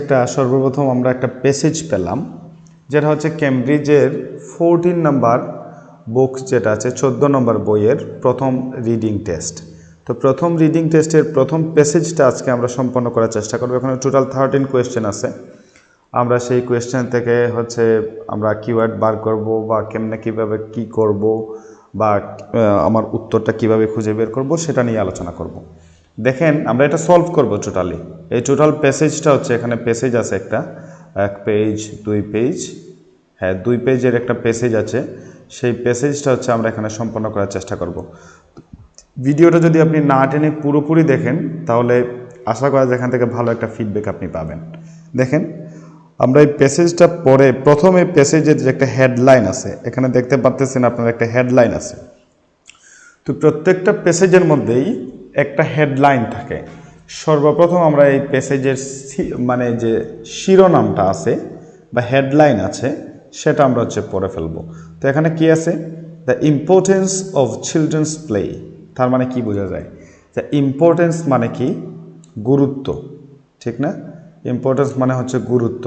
একটা সর্বপ্রথম আমরা একটা প্যাসেজ পেলাম, যেটা হচ্ছে কেমব্রিজের 14 নাম্বার বুক, যেটা আছে 14 নম্বর বইয়ের প্রথম রিডিং টেস্ট। তো প্রথম রিডিং টেস্টের প্রথম প্যাসেজটা আজকে আমরা সম্পন্ন করার চেষ্টা করব। এখানে টোটাল 13 কোয়েশ্চেন আছে। আমরা সেই কোয়েশ্চেন থেকে হচ্ছে আমরা কিওয়ার্ড বার করব, বা কেমনে কীভাবে কী করব, বা আমার উত্তরটা কিভাবে খুঁজে বের করব, সেটা নিয়ে আলোচনা করব। দেখেন, আমরা এটা সলভ করব টোটালি। এই টোটাল প্যাসেজটা হচ্ছে, এখানে প্যাসেজ আছে একটা, 1 পেজ 2 পেজ, হ্যাঁ 2 পেজের একটা প্যাসেজ আছে। সেই প্যাসেজটা হচ্ছে আমরা এখানে সম্পন্ন করার চেষ্টা করব। ভিডিওটা যদি আপনি না টেনে পুরোপুরি দেখেন, তাহলে আশা করা যায় এখান থেকে ভালো একটা ফিডব্যাক আপনি পাবেন। দেখেন, আমরা এই প্যাসেজটা পড়ে প্রথমে প্যাসেজের যে একটা হেডলাইন আছে, এখানে দেখতে পাচ্ছেন আপনার একটা হেডলাইন আছে। তো প্রত্যেকটা প্যাসেজের মধ্যেই একটা হেডলাইন থাকে। সর্বপ্রথম আমরা এই প্যাসেজের মানে যে শিরোনামটা আছে বা হেডলাইন আছে, সেটা আমরা হচ্ছে পড়ে ফেলব। তো এখানে কি আছে? The importance of children's play. তার মানে কি বোঝা যায়? দ্য ইম্পর্টেন্স মানে কি? গুরুত্ব, ঠিক না? ইম্পর্টেন্স মানে হচ্ছে গুরুত্ব।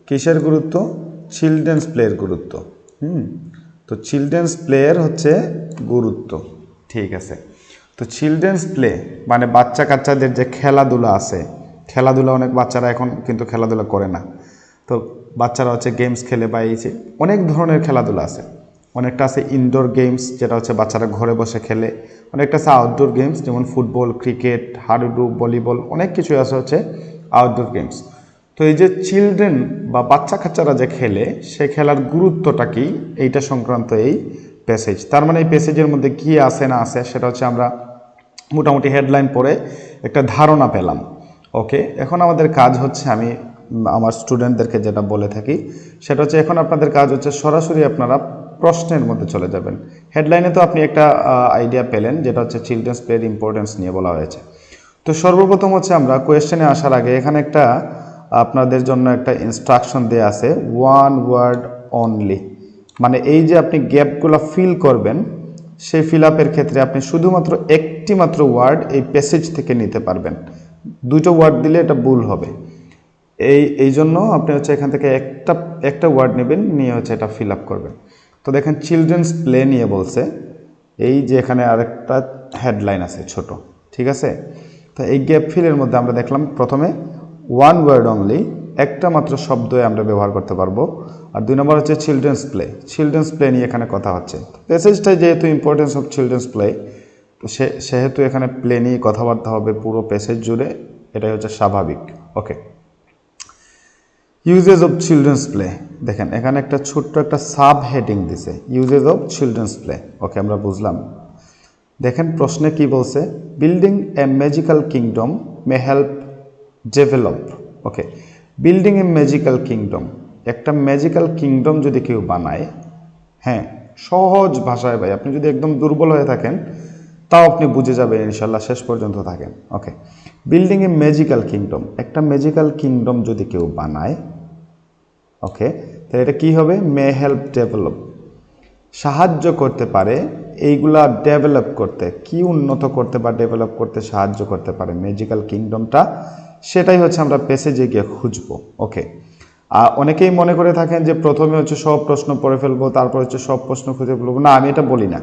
কিসের গুরুত্ব? চিলড্রেন্স প্লের গুরুত্ব। তো চিলড্রেন্স প্লেয়ের হচ্ছে গুরুত্ব, ঠিক আছে। তো চিলড্রেন্স প্লে মানে বাচ্চা কাচ্চাদের যে খেলাধুলা আছে, খেলাধুলা অনেক বাচ্চারা এখন কিন্তু খেলাধুলা করে না। তো বাচ্চারা হচ্ছে গেমস খেলে, বা এই যে অনেক ধরনের খেলাধুলা আছে। অনেকটা আছে ইনডোর গেমস, যেটা হচ্ছে বাচ্চারা ঘরে বসে খেলে। অনেকটা আছে আউটডোর গেমস, যেমন ফুটবল, ক্রিকেট, হাডুডু, ভলিবল, অনেক কিছুই আছে হচ্ছে আউটডোর গেমস। তো এই যে চিলড্রেন বা বাচ্চা কাচ্চারা যে খেলে, সে খেলার গুরুত্বটা কি, এইটা সংক্রান্ত এই প্যাসেজ। তার মানে এই প্যাসেজের মধ্যে কি আছে না আছে, সেটা হচ্ছে আমরা মোটামুটি হেডলাইন পড়ে একটা ধারণা পেলাম। ওকে, এখন আমাদের কাজ হচ্ছে, আমি আমার স্টুডেন্টদেরকে যেটা বলে থাকি, সেটা হচ্ছে এখন আপনাদের কাজ হচ্ছে সরাসরি আপনারা প্রশ্নের মধ্যে চলে যাবেন। হেডলাইনে তো আপনি একটা আইডিয়া পেলেন, যেটা হচ্ছে চিলড্রেন্স প্লের ইম্পর্টেন্স নিয়ে বলা হয়েছে। তো সর্বপ্রথম হচ্ছে আমরা কোয়েশ্চেনে আসার আগে এখানে একটা আপনাদের জন্য একটা ইনস্ট্রাকশন দেয়া আছে, ওয়ান ওয়ার্ড অনলি। মানে এই যে আপনি গ্যাপগুলো ফিল করবেন, সেই ফিল আপের ক্ষেত্রে আপনি শুধুমাত্র একটি মাত্র ওয়ার্ড এই প্যাসেজ থেকে নিতে পারবেন। দুটো ওয়ার্ড দিলে এটা ভুল হবে। এই জন্য আপনি হচ্ছে এখান থেকে একটা ওয়ার্ড নেবেন, নিয়ে হচ্ছে এটা ফিল আপ করবেন। তো দেখেন, চিলড্রেন্স প্লে নিয়ে বলছে। এই যে এখানে আরেকটা হেডলাইন আছে ছোট, ঠিক আছে। তো এই গ্যাপ ফিলের মধ্যে আমরা দেখলাম প্রথমে ওয়ান ওয়ার্ড অনলি, একটা মাত্র শব্দ আমরা ব্যবহার করতে পারবো। আর 2 নম্বর হচ্ছে চিলড্রেন্স প্লে। চিলড্রেন্স প্লে নিয়ে এখানে কথা হচ্ছে। প্যাসেজটাই যেহেতু ইম্পর্টেন্স অফ চিলড্রেন্স প্লে, তো সেহেতু এখানে প্লে নিয়ে কথাবার্তা হবে পুরো প্যাসেজ জুড়ে, এটাই হচ্ছে স্বাভাবিক। ওকে, ইউজেস অফ চিলড্রেন্স প্লে। দেখেন, এখানে একটা ছোট্ট একটা সাব হেডিং দিছে, ইউজেস অফ চিলড্রেন্স প্লে। ওকে, আমরা বুঝলাম। দেখেন প্রশ্নে কি বলছে, building a magical kingdom may help develop. Okay, building a magical kingdom, একটা ম্যাজিক্যাল কিংডম যদি কেউ বানায়, হ্যাঁ সহজ ভাষায় ভাই, আপনি যদি একদম দুর্বল হয়ে থাকেন তাও আপনি বুঝে যাবেন ইনশাল্লাহ, শেষ পর্যন্ত থাকেন। ওকে, বিল্ডিং এ ম্যাজিক্যাল কিংডম, একটা ম্যাজিক্যাল কিংডম যদি কেউ বানায়, ওকে, তো এটা কি হবে? মে হেল্প ডেভেলপ, সাহায্য করতে পারে এইগুলা ডেভেলপ করতে, কি উন্নত করতে বা ডেভেলপ করতে সাহায্য করতে পারে ম্যাজিক্যাল কিংডমটা, সেটাই হচ্ছে আমরা প্যাসেজে গিয়ে খুঁজবো। ওকে, আর অনেকেই মনে করে থাকেন যে প্রথমে হচ্ছে সব প্রশ্ন পড়ে ফেলবো, তারপর হচ্ছে সব প্রশ্ন খুঁজে ফেলবো। না, আমি এটা বলি না।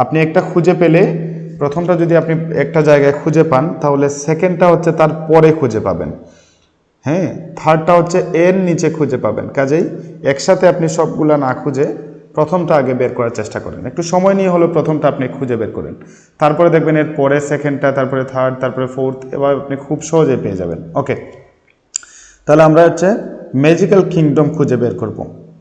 আপনি একটা খুঁজে পেলে, প্রথমটা যদি আপনি একটা জায়গায় খুঁজে পান, তাহলে সেকেন্ডটা হচ্ছে তার পরে খুঁজে পাবেন, হ্যাঁ, থার্ডটা হচ্ছে এর নিচে খুঁজে পাবেন। কাজেই একসাথে আপনি সবগুলা না খুঁজে প্রথমটা আগে বের করার চেষ্টা করেন, একটু সময় নিয়ে হলো প্রথমটা আপনি খুঁজে বের করেন, তারপরে দেখবেন এর পরে সেকেন্ডটা, তারপরে থার্ড, তারপরে ফোর্থ, এবার আপনি খুব সহজে পেয়ে যাবেন। ওকে, তাহলে আমরা হচ্ছে ম্যাজিক্যাল কিংডম খুঁজে বের করব।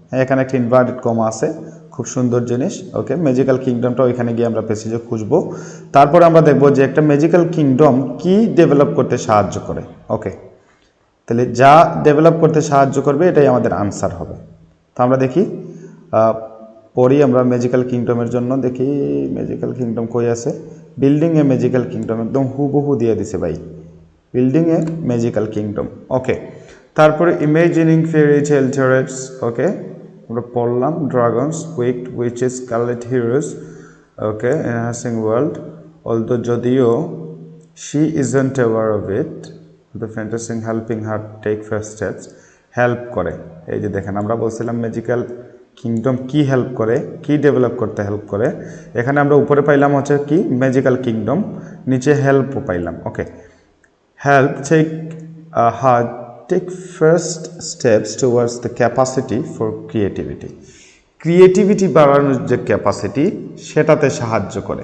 হ্যাঁ, এখানে একটা ইনভার্টেড কমা আছে, খুব সুন্দর জিনিস। ওকে, ম্যাজিক্যাল কিংডমটা ওইখানে গিয়ে আমরা প্যাসেজে খুঁজবো। তারপরে আমরা দেখব যে একটা ম্যাজিক্যাল কিংডম কি ডেভেলপ করতে সাহায্য করে। ওকে, তাহলে যা ডেভেলপ করতে সাহায্য করবে এটাই আমাদের আনসার হবে। তো আমরা দেখি, পড়ি আমরা ম্যাজিক্যাল কিংডমের জন্য। দেখি ম্যাজিক্যাল কিংডম কই আছে, বিল্ডিং এ ম্যাজিক্যাল কিংডম, একদম হুবহু দিয়ে দিছে ভাই, building a magical kingdom. Okay, তারপরে imagining fairy tale turrets. Okay, আমরা পড়লাম dragons, wicked witches, scarlet heroes. Okay, enhancing world, although যদিও she isn't aware of it. The fantasising helping her take first steps, help করে। এই যে দেখেন আমরা বলছিলাম ম্যাজিক্যাল কিংডম কি হেল্প করে, কি ডেভেলপ করতে হেল্প করে। এখানে আমরা উপরে পাইলাম হচ্ছে কি ম্যাজিক্যাল কিংডম, নিচে হেল্পও পাইলাম। Okay, help take first steps towards the capacity for creativity, creativity বাড়ানোর যে ক্যাপাসিটি সেটাতে সাহায্য করে।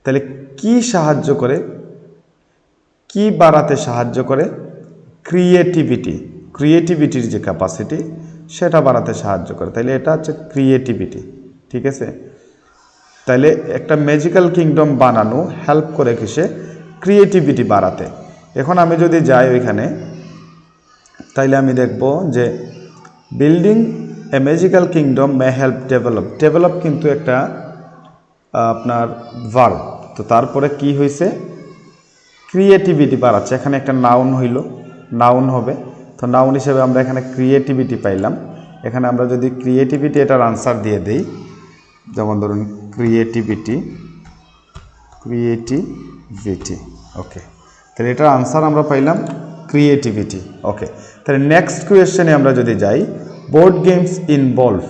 তাহলে কি সাহায্য করে, কি বাড়াতে সাহায্য করে? ক্রিয়েটিভিটির যে ক্যাপাসিটি সেটা বাড়াতে সাহায্য করে। তাইলে এটা হচ্ছে ক্রিয়েটিভিটি, ঠিক আছে। তাইলে একটা ম্যাজিক্যাল কিংডম বানানো হেল্প করে কিসে? ক্রিয়েটিভিটি বাড়াতে। এখন আমি যদি যাই ওইখানে, তাইলে আমি দেখব যে building a magical kingdom may help develop কিন্তু একটা আপনার ভার্ব। তো তারপরে কি হয়েছে? ক্রিয়েটিভিটি বাড়াচ্ছে। এখানে একটা নাউন হইল, নাউন হবে। তো নাউন হিসেবে আমরা এখানে ক্রিয়েটিভিটি পাইলাম। এখানে আমরা যদি ক্রিয়েটিভিটি এটার আনসার দিয়ে দেই, যেমন ধরুন ক্রিয়েটিভিটি, ওকে, তাহলে এটার আনসার আমরা পাইলাম ক্রিয়েটিভিটি। ওকে, তাহলে নেক্সট কোয়েশ্চেনে আমরা যদি যাই, board games involve,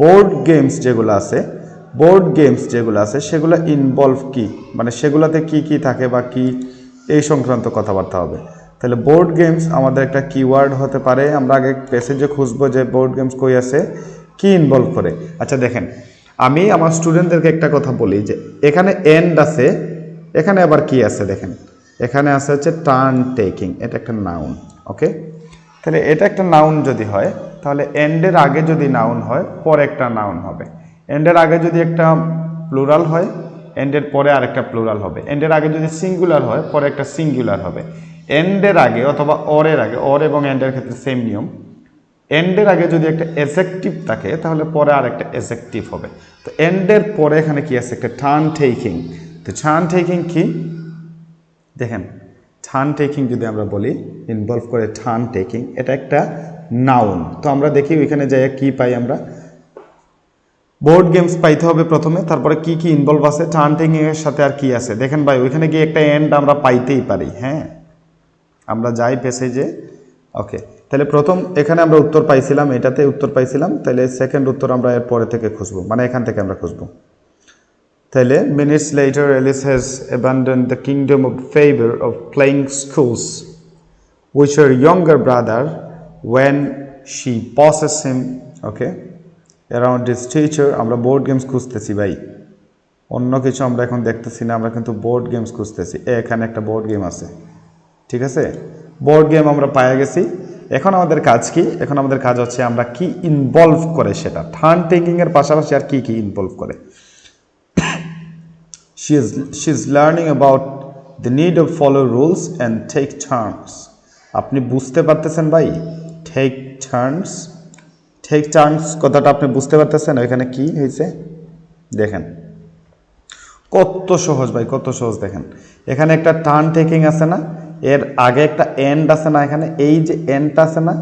board games যেগুলো আছে সেগুলো ইনভলভ কি, মানে সেগুলোতে কি কি থাকে বা কি, এই সংক্রান্ত কথাবার্তা হবে। তাহলে বোর্ড গেমস আমাদের একটা কিওয়ার্ড হতে পারে। আমরা আগে প্যাসেজে খুঁজবো যে বোর্ড গেমস কই আছে, কি ইনভলভ করে। আচ্ছা দেখেন, আমি আমার স্টুডেন্টদেরকে একটা কথা বলি যে এখানে এন্ড আছে, এখানে আবার কি আছে দেখেন, এখানে আছে হচ্ছে টার্ন টেকিং, এটা একটা নাউন। ওকে, তাহলে এটা একটা নাউন যদি হয়, তাহলে এন্ডের আগে যদি নাউন হয় পরে একটা নাউন হবে। এন্ডের আগে যদি একটা প্লুরাল হয়, এন্ডের পরে আরেকটা প্লুরাল হবে। এন্ডের আগে যদি সিঙ্গুলার হয়, পরে একটা সিঙ্গুলার হবে। এন্ডের আগে অথবা অরের আগে, অর এবং এন্ডের ক্ষেত্রে সেম নিয়ম, এন্ডের আগে যদি একটা এজেক্টিভ থাকে তাহলে পরে আরেকটা এজেক্টিভ হবে। তো এন্ডের পরে এখানে কি আছে? একটা টার্ন টেকিং। তো টার্ন টেকিং কি দেখেন, টার্ন টেকিং যদি আমরা বলি ইনভলভ করে টার্ন টেকিং, এটা একটা নাউন। তো আমরা দেখি ওইখানে যাই কি পাই, আমরা বোর্ড গেমস পাইতে হবে প্রথমে, তারপরে কি কি ইনভলভ আছে, টার্ন টেকিং এর সাথে আর কি আছে দেখেন ভাই, ওইখানে গিয়ে একটা এন্ড আমরা পাইতেই পারি। হ্যাঁ, আমরা যাই প্যাসেজে। ওকে, তাহলে প্রথম এখানে আমরা উত্তর পাইছিলাম, এটাতে উত্তর পাইছিলাম, তাহলে সেকেন্ড উত্তর আমরা এর পরে থেকে খুঁজবো, মানে এখান থেকে আমরা খুঁজবো। তাহলে minutes later Alice has abandon the kingdom of favour of playing schools which are younger brother when she possess him. Okay, around this teacher, আমরা বোর্ড গেমস খুঁজতেছি ভাই, অন্য কিছু আমরা এখন দেখতেছি না, আমরা কিন্তু বোর্ড গেমস খুঁজতেছি। এখানে একটা বোর্ড গেম আছে, ঠিক আছে, বোর্ড গেম আমরা পাওয়া গেছি। এখন আমাদের কাজ কি? এখন আমাদের কাজ হচ্ছে আমরা কি ইনভলভ করে সেটা, টার্ন টেকিং এর পাশাপাশি আর কি কি ইনভলভ করে। she is learning about the need of follow rules and take turns. আপনি বুঝতে পারতেছেন ভাই, take turns কথাটা আপনি বুঝতে পারতেছেন এখানে কি হয়েছে? দেখেন কত সহজ ভাই, কত সহজ। দেখেন এখানে একটা টার্ন টেকিং আছে না, এর আগে একটা এন্ড আছে না, এখানে এই যে এন্ডটা আছে না,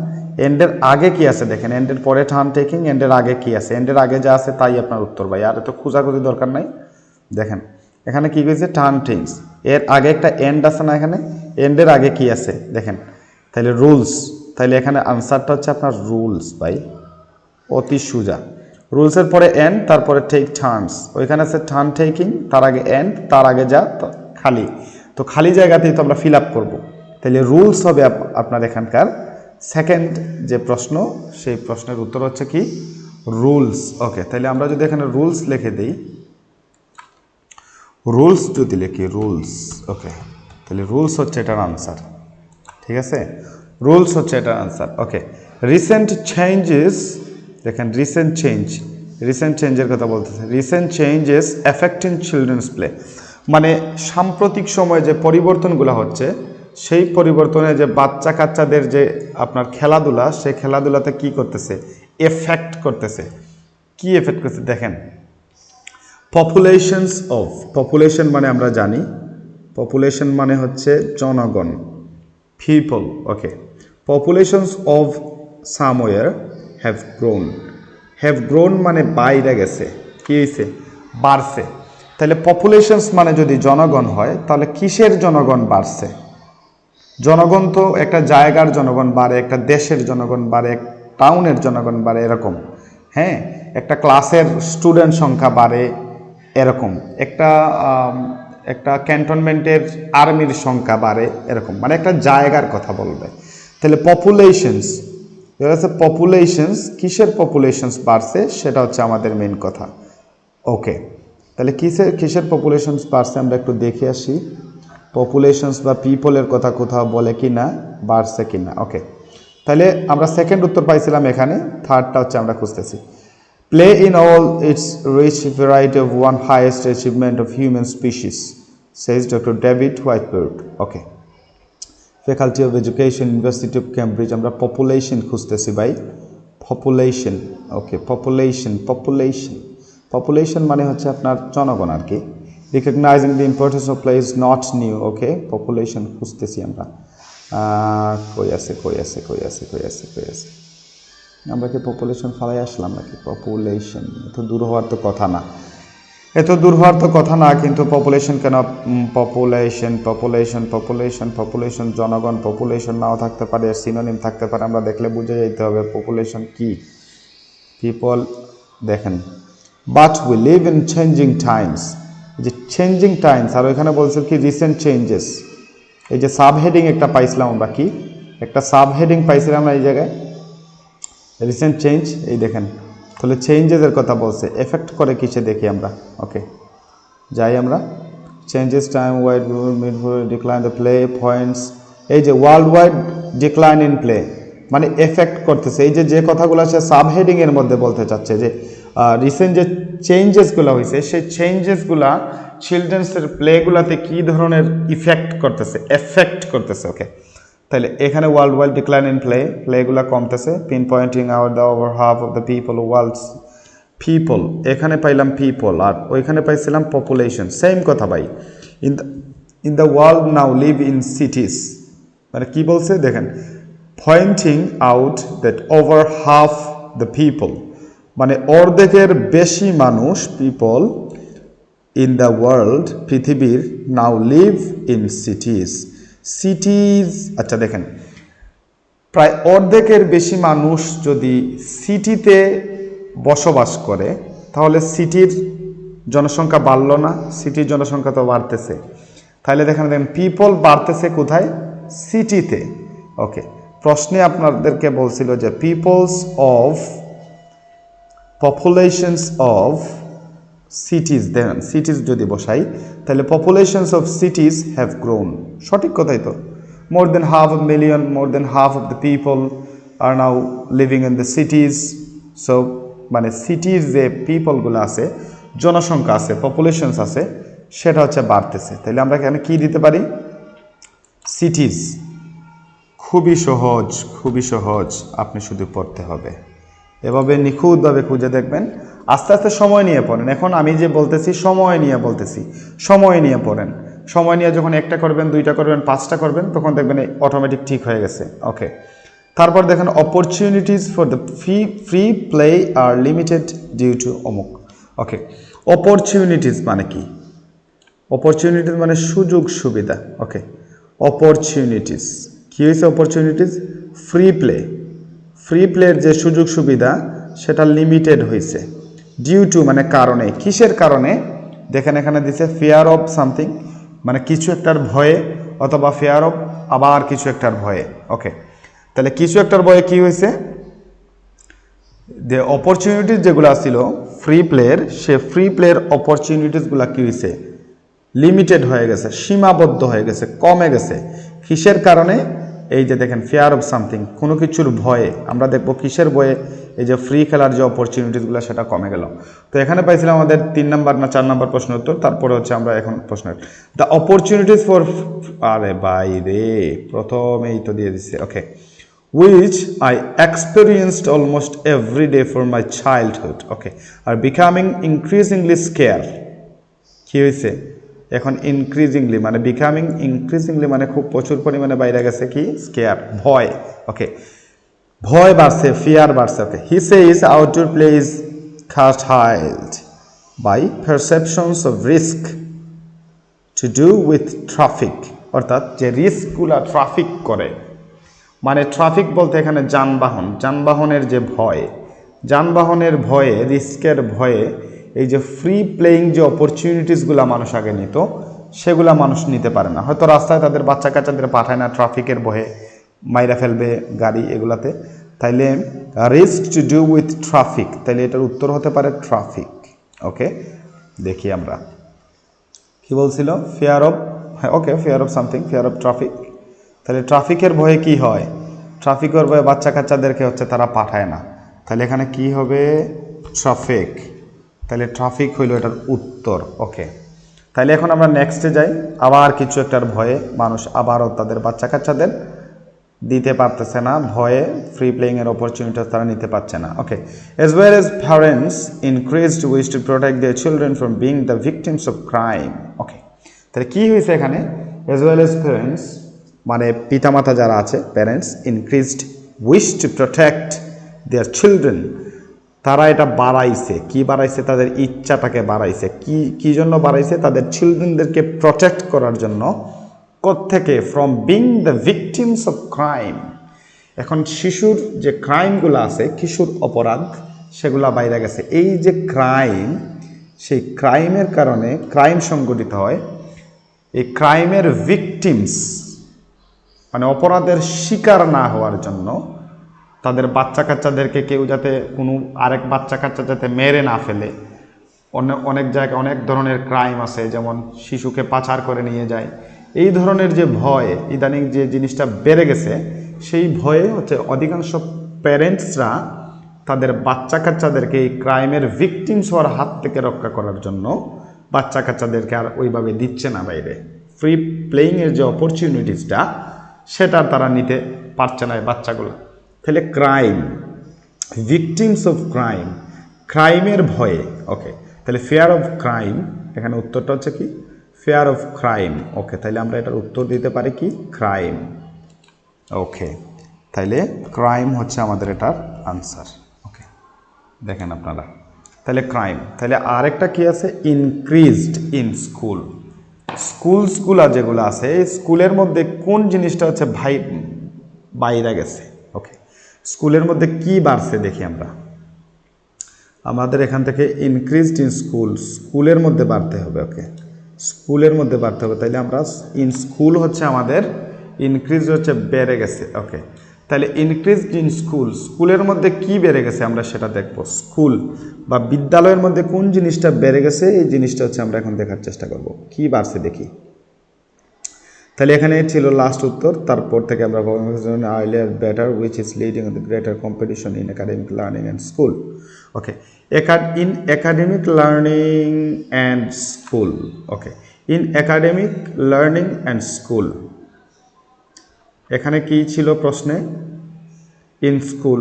এন্ডের আগে কি আছে দেখেন, এন্ডের পরে টার্ন টেকিং, এন্ডের আগে কি আছে, এন্ডের আগে যা আছে তাই আপনার উত্তর ভাই, আর এত খোঁজাখুঁজি দরকার নাই। দেখেন এখানে কি হয়েছে, টার্ন টেকিংস, এর আগে একটা এন্ড আছে না, এখানে এন্ডের আগে কি আছে দেখেন, তাহলে রুলস, তাহলে এখানে আনসারটা হচ্ছে আপনার রুলস ভাই, অতি সোজা। রুলসের পরে এন্ড, তারপরে টেক টার্নস, ওইখানে আছে টার্ন টেকিং, তার আগে এন্ড, তার আগে যা খালি, তো খালি জায়গাতেই তো আমরা ফিল আপ করবো। তাহলে রুলস হবে আপনার এখানকার সেকেন্ড যে প্রশ্ন, সেই প্রশ্নের উত্তর হচ্ছে কি রুলস। ওকে, তাহলে আমরা যদি এখানে রুলস লিখে দিই, রুলস যদি লিখি রুলস, ওকে, তাহলে রুলস হচ্ছে এটার আনসার, ঠিক আছে, রুলস হচ্ছে এটার আনসার। ওকে, রিসেন্ট চেঞ্জেস, দেখেন রিসেন্ট চেঞ্জের কথা বলতেছে, recent changes affecting children's play, মানে সাম্প্রতিক সময়ে যে পরিবর্তনগুলো হচ্ছে, সেই পরিবর্তনে যে বাচ্চা কাচ্চাদের যে আপনার খেলাধুলা, সেই খেলাধুলাতে কি করতেছে, এফেক্ট করতেছে। কি এফেক্ট করতেছে দেখেন, পপুলেশন মানে আমরা জানি, পপুলেশন মানে হচ্ছে জনগণ, people. Okay, populations of somewhere have grown মানে বাইরে গেছে, কি হয়েছে, বাড়ছে। তাহলে পপুলেশনস মানে যদি জনগণ হয়, তাহলে কিসের জনগণ বাড়ছে, জনগণ তো একটা জায়গার জনগণ বাড়ে, একটা দেশের জনগণ বাড়ে, এক টাউনের জনগণ বাড়ে, এরকম। হ্যাঁ, একটা ক্লাসের স্টুডেন্ট সংখ্যা বাড়ে, এরকম। একটা ক্যান্টনমেন্টের আর্মির সংখ্যা বাড়ে, এরকম। মানে একটা জায়গার কথা বলবে। তাহলে পপুলেশনস, পপুলেশনস, কিসের পপুলেশনস বাড়ছে সেটা হচ্ছে আমাদের মেন কথা। ওকে, তাহলে কিসের পপুলেশনস বাড়ছে আমরা একটু দেখে আসি। পপুলেশনস বা পিপলের কথা কোথাও বলে কি না, বাড়ছে কি না। ওকে, তাহলে আমরা সেকেন্ড উত্তর পাইছিলাম এখানে, থার্ডটা হচ্ছে আমরা খুঁজতেছি। Play in all its rich variety of one highest achievement of human species, says doctor David Whitebread. Okay, faculty of education, university of Cambridge. আমরা পপুলেশন খুঁজতেছি ভাই, পপুলেশন। ওকে, পপুলেশন মানে হচ্ছে আপনার জনগণ আর কি। Recognising the importance of play is not new. Okay, population খুঁজতেছি আমরা। কই আছে, আমরা কি পপুলেশন ফালাই আসলাম নাকি? পপুলেশন এত দূর হওয়ার তো কথা না, কিন্তু পপুলেশন কেন? পপুলেশন জনগণ। পপুলেশন নাও থাকতে পারে, সিনোনিম থাকতে পারে, আমরা দেখলে বুঝে যেতে হবে পপুলেশন কি। পিপল, দেখেন, but we live in changing Times. যে চেঞ্জিং টাইমস, আর ওইখানে বলছে কি রিসেন্ট চেঞ্জেস। এই যে সাব হেডিং একটা পাইছিলাম আমরা, কি একটা সাব হেডিং পাইছিলাম না এই জায়গায়, রিসেন্ট চেঞ্জ। এই দেখেন, তাহলে চেঞ্জেসের কথা বলছে, এফেক্ট করে কিসে দেখি আমরা। ওকে, যাই আমরা, changes time wide decline the play points. এই যে world wide decline in play, মানে এফেক্ট করতেছে। এই যে কথাগুলো সে সাব হেডিংয়ের মধ্যে বলতে চাচ্ছে যে রিসেন্ট যে চেঞ্জেসগুলো হয়েছে, সেই চেঞ্জেসগুলা চিলড্রেন্সের প্লেগুলাতে কী ধরনের এফেক্ট করতেছে। ওকে, তাহলে এখানে ওয়ার্ল্ড ওয়াইড ডিক্লাইন ইন প্লেগুলা কমতেছে। Pinpointing out the over half of the people worlds. People, এখানে পাইলাম পিপল, আর ওইখানে পাইছিলাম পপুলেশন। সেম কথা ভাই। In the world now live in cities, মানে কি বলছে দেখেন, pointing out that over half the people, মানে অর্ধেকের বেশি মানুষ, পিপল ইন দ্য ওয়ার্ল্ড, পৃথিবীর, নাও লিভ ইন সিটিস। আচ্ছা দেখেন, প্রায় অর্ধেকের বেশি মানুষ যদি সিটিতে বসবাস করে, তাহলে সিটির জনসংখ্যা বাড়লো না? সিটির জনসংখ্যা তো বাড়তেছে। তাহলে দেখেন পিপল বাড়তেছে কোথায়? সিটিতে। ওকে, প্রশ্নে আপনাদেরকে বলছিল যে পপুলেশনস অফ সিটিজ, দেখেন সিটিজ যদি বসাই, তাহলে পপুলেশনস অফ সিটিজ হ্যাভ গ্রোন। সঠিক কথাই তো। more than half a million, more than half of the people are now living in the cities. So মানে সিটির যে পিপলগুলো আছে, জনসংখ্যা আছে, পপুলেশনস আছে, সেটা হচ্ছে বাড়তেছে। তাহলে আমরা এখানে কি দিতে পারি? সিটিজ। খুবই সহজ, আপনি শুধু পড়তে হবে, এভাবে নিখুঁতভাবে খুঁজে দেখবেন। আস্তে আস্তে সময় নিয়ে পড়েন। এখন আমি যে বলতেছি সময় নিয়ে পড়েন। সময় নিয়ে যখন একটা করবেন, দুইটা করবেন, পাঁচটা করবেন, তখন দেখবেন অটোমেটিক ঠিক হয়ে গেছে। ওকে, তারপর দেখেন opportunities for the free play are limited due to অমুক। ওকে, অপরচুনিটিস মানে কি? অপরচুনিটিস মানে সুযোগ সুবিধা। ওকে, অপরচুনিটিস কি হয়েছে? অপরচুনিটিস ফ্রি প্লের যে সুযোগ সুবিধা, সেটা লিমিটেড হয়েছে। ডিউ টু মানে কারণে। কিসের কারণে? দেখেন এখানে দিছে ফিয়ার অফ সামথিং, মানে কিছু একটার ভয়ে, অথবা ফিয়ার অফ আবার কিছু একটার ভয়ে। ওকে, তাহলে কিছু একটার ভয়ে কি হয়েছে? যে অপরচুনিটিস যেগুলো ছিল ফ্রি প্লের, সে ফ্রি প্লের অপরচুনিটিসগুলো কি হয়েছে? লিমিটেড হয়ে গেছে, সীমাবদ্ধ হয়ে গেছে, কমে গেছে। কিসের কারণে? এই যে দেখেন ফিয়ার অফ সামথিং, কোনো কিছুর ভয়ে। আমরা দেখবো কিসের ভয়ে এই যে ফ্রি খেলার যে অপরচুনিটিসগুলো, সেটা কমে গেল। তো এখানে পাইছিলাম আমাদের 3 নাম্বার না 4 নাম্বার প্রশ্ন উত্তর। তারপরে হচ্ছে আমরা এখন প্রশ্ন, দ্য অপরচুনিটিস ফর, আরে বাইরে প্রথমেই তো দিয়ে দিচ্ছে। ওকে, which I experienced almost every day for my childhood, okay, are becoming increasingly scarce. কি হয়েছে এখন? ইনক্রিজিংলি মানে বিকামিং, ইনক্রিজিংলি মানে খুব প্রচুর পরিমাণে বাইরে গেছে কি? স্কেয়ার, ভয়। ওকে, ভয় বাড়ছে, ফিয়ার বাড়ছে। Okay, he says outdoor play is curtailed by perceptions of risk to do with traffic. অর্থাৎ যে রিস্কগুলা ট্রাফিক করে, মানে ট্রাফিক বলতে এখানে যানবাহনের যে ভয়, যানবাহনের ভয়ে, রিস্কের ভয়ে এই যে ফ্রি প্লেয়িং যে অপরচুনিটিসগুলো মানুষ আগে নিত সেগুলা মানুষ নিতে পারে না। হয়তো রাস্তায় তাদের বাচ্চা কাচ্চাদের পাঠায় না ট্রাফিকের ভয়ে, মাইরা ফেলবে গাড়ি এগুলাতে। তাইলে risk to do with traffic, তাইলে এটার উত্তর হতে পারে ট্রাফিক। ওকে, দেখি আমরা কি বলছিল, fear of, okay, fear of something, fear of traffic. তাহলে ট্রাফিকের ভয়ে কি হয়, ট্রাফিকের ভয়ে বাচ্চা কাচ্চাদেরকে হচ্ছে তারা পাঠায় না, তাহলে এখানে কি হবে, ট্রাফিক। তাহলে ট্রাফিক হইল এটার উত্তর। ওকে, তাহলে এখন আমরা নেক্সটে যাই। আবার কিছু একটার ভয়ে মানুষ আবারও তাদের বাচ্চা কাচ্চাদের দিতে পারতেছে না, ভয়ে ফ্রি প্লেয়িংয়ের অপরচুনিটি তারা নিতে পারছে না। ওকে, as well as parents increased wish to protect their children from being the victims of crime. ওকে, তাহলে কি হয়েছে এখানে, as well as parents মানে পিতামাতা যারা আছে, parents, increased wish to protect their children, তারা এটা বাড়াইছে, কি বাড়াইছে, তাদের ইচ্ছাটাকে বাড়াইছে। কি জন্য বাড়াইছে, তাদের চিলড্রেনদেরকে প্রোটেক্ট করার জন্য। কোত্থেকে, from being the victims of crime. এখন শিশুর যে ক্রাইমগুলো আছে, কিশোর অপরাধ, সেগুলা বাইরে গেছে। এই যে ক্রাইম, সেই ক্রাইমের কারণে ক্রাইম সংগঠিত হয়, এই ক্রাইমের ভিকটিমস মানে অপরাধের শিকার না হওয়ার জন্য তাদের বাচ্চা কাচ্চাদেরকে কেউ যাতে কোনো আরেক বাচ্চা কাচ্চা যাতে মেরে না ফেলে। অনেক জায়গায় অনেক ধরনের ক্রাইম আছে, যেমন শিশুকে পাচার করে নিয়ে যায়। এই ধরনের যে ভয়, ইদানিং যে জিনিসটা বেড়ে গেছে, সেই ভয়ে হচ্ছে অধিকাংশ প্যারেন্টসরা তাদের বাচ্চা কাচ্চাদেরকে এই ক্রাইমের ভিকটিমস হওয়ার হাত থেকে রক্ষা করার জন্য বাচ্চা কাচ্চাদেরকে আর ওইভাবে দিচ্ছে না বাইরে। ফ্রি প্লেয়িংয়ের যে অপরচুনিটিসটা সেটা তারা নিতে পারছে না এই বাচ্চাগুলো। তাহলে ক্রাইম, ভিকটিমস অফ ক্রাইম, ক্রাইমের ভয়ে। ওকে, তাহলে ফেয়ার অফ ক্রাইম, এখানে উত্তরটা হচ্ছে কি, ফেয়ার অফ ক্রাইম। ওকে, তাহলে আমরা এটার উত্তর দিতে পারি কি, ক্রাইম। ওকে, তাইলে ক্রাইম হচ্ছে আমাদের এটার আনসার। ওকে, দেখেন আপনারা, তাহলে ক্রাইম। তাহলে আরেকটা কি আছে, ইনক্রিজড ইন স্কুল। স্কুলসগুলা যেগুলো আছে, এই স্কুলের মধ্যে কোন জিনিসটা হচ্ছে বাইরে গেছে। ওকে, স্কুলের মধ্যে কি বাড়ছে দেখি আমরা। আমাদের এখান থেকে ইনক্রিজড ইন স্কুল, স্কুলের মধ্যে বাড়তে হবে। ওকে, স্কুলের মধ্যে বাড়তে হবে। তাইলে আমরা ইন স্কুল হচ্ছে আমাদের ইনক্রিজ হচ্ছে বেড়ে গেছে। ওকে, তাহলে ইনক্রিজড ইন স্কুল, স্কুলের মধ্যে কি বেড়ে গেছে আমরা সেটা দেখব। স্কুল বা বিদ্যালয়ের মধ্যে কোন জিনিসটা বেড়ে গেছে, এই জিনিসটা হচ্ছে আমরা এখন দেখার চেষ্টা করব, কি বাড়ছে দেখি। তাহলে এখানে ছিল লাস্ট উত্তর, তারপর থেকে আমরা earlier better which is leading the greater competition in academic learning and school. Okay, in academic learning and school. Okay, in academic learning and school, এখানে কি ছিল প্রশ্নে, ইন স্কুল,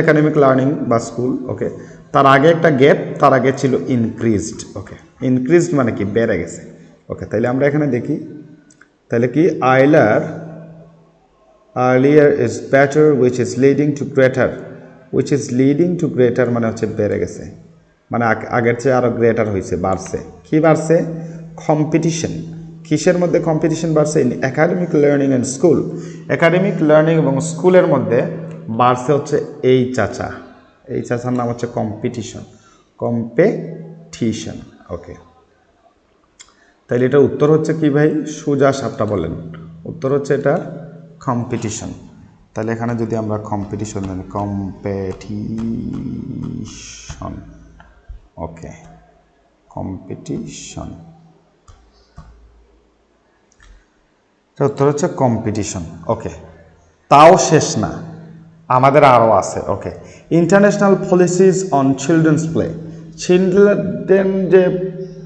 একাডেমিক লার্নিং বা স্কুল। ওকে, তার আগে একটা গ্যাপ, তার আগে ছিল ইনক্রিজড। ওকে, ইনক্রিজড মানে কি, বেড়ে গেছে। ওকে, তাহলে আমরা এখানে দেখি, তাহলে কি, earlier is better which is leading to greater, which is leading to greater মানে হচ্ছে বেড়ে গেছে, মানে আগের চেয়ে আরও গ্রেটার হয়েছে, বাড়ছে। কি বাড়ছে, কম্পিটিশন। কিসের মধ্যে কম্পিটিশন বাড়ছে, in academic learning and school. Academic learning এবং স্কুলের মধ্যে বাড়ছে হচ্ছে এই চাচার নাম হচ্ছে কম্পিটিশন, কম্পিটিশন। ওকে, তাইলে এটা উত্তর হচ্ছে কি ভাই, সোজা সাপটা বলেন, উত্তর হচ্ছে এটা কম্পিটিশন। তাহলে এখানে যদি আমরা কম্পিটিশন, কম্পিটিশন। ওকে, কম্পিটিশন, উত্তর হচ্ছে কম্পিটিশন। ওকে, তাও শেষ না, আমাদের আরও আছে। Okay, international policies on children's play, children যে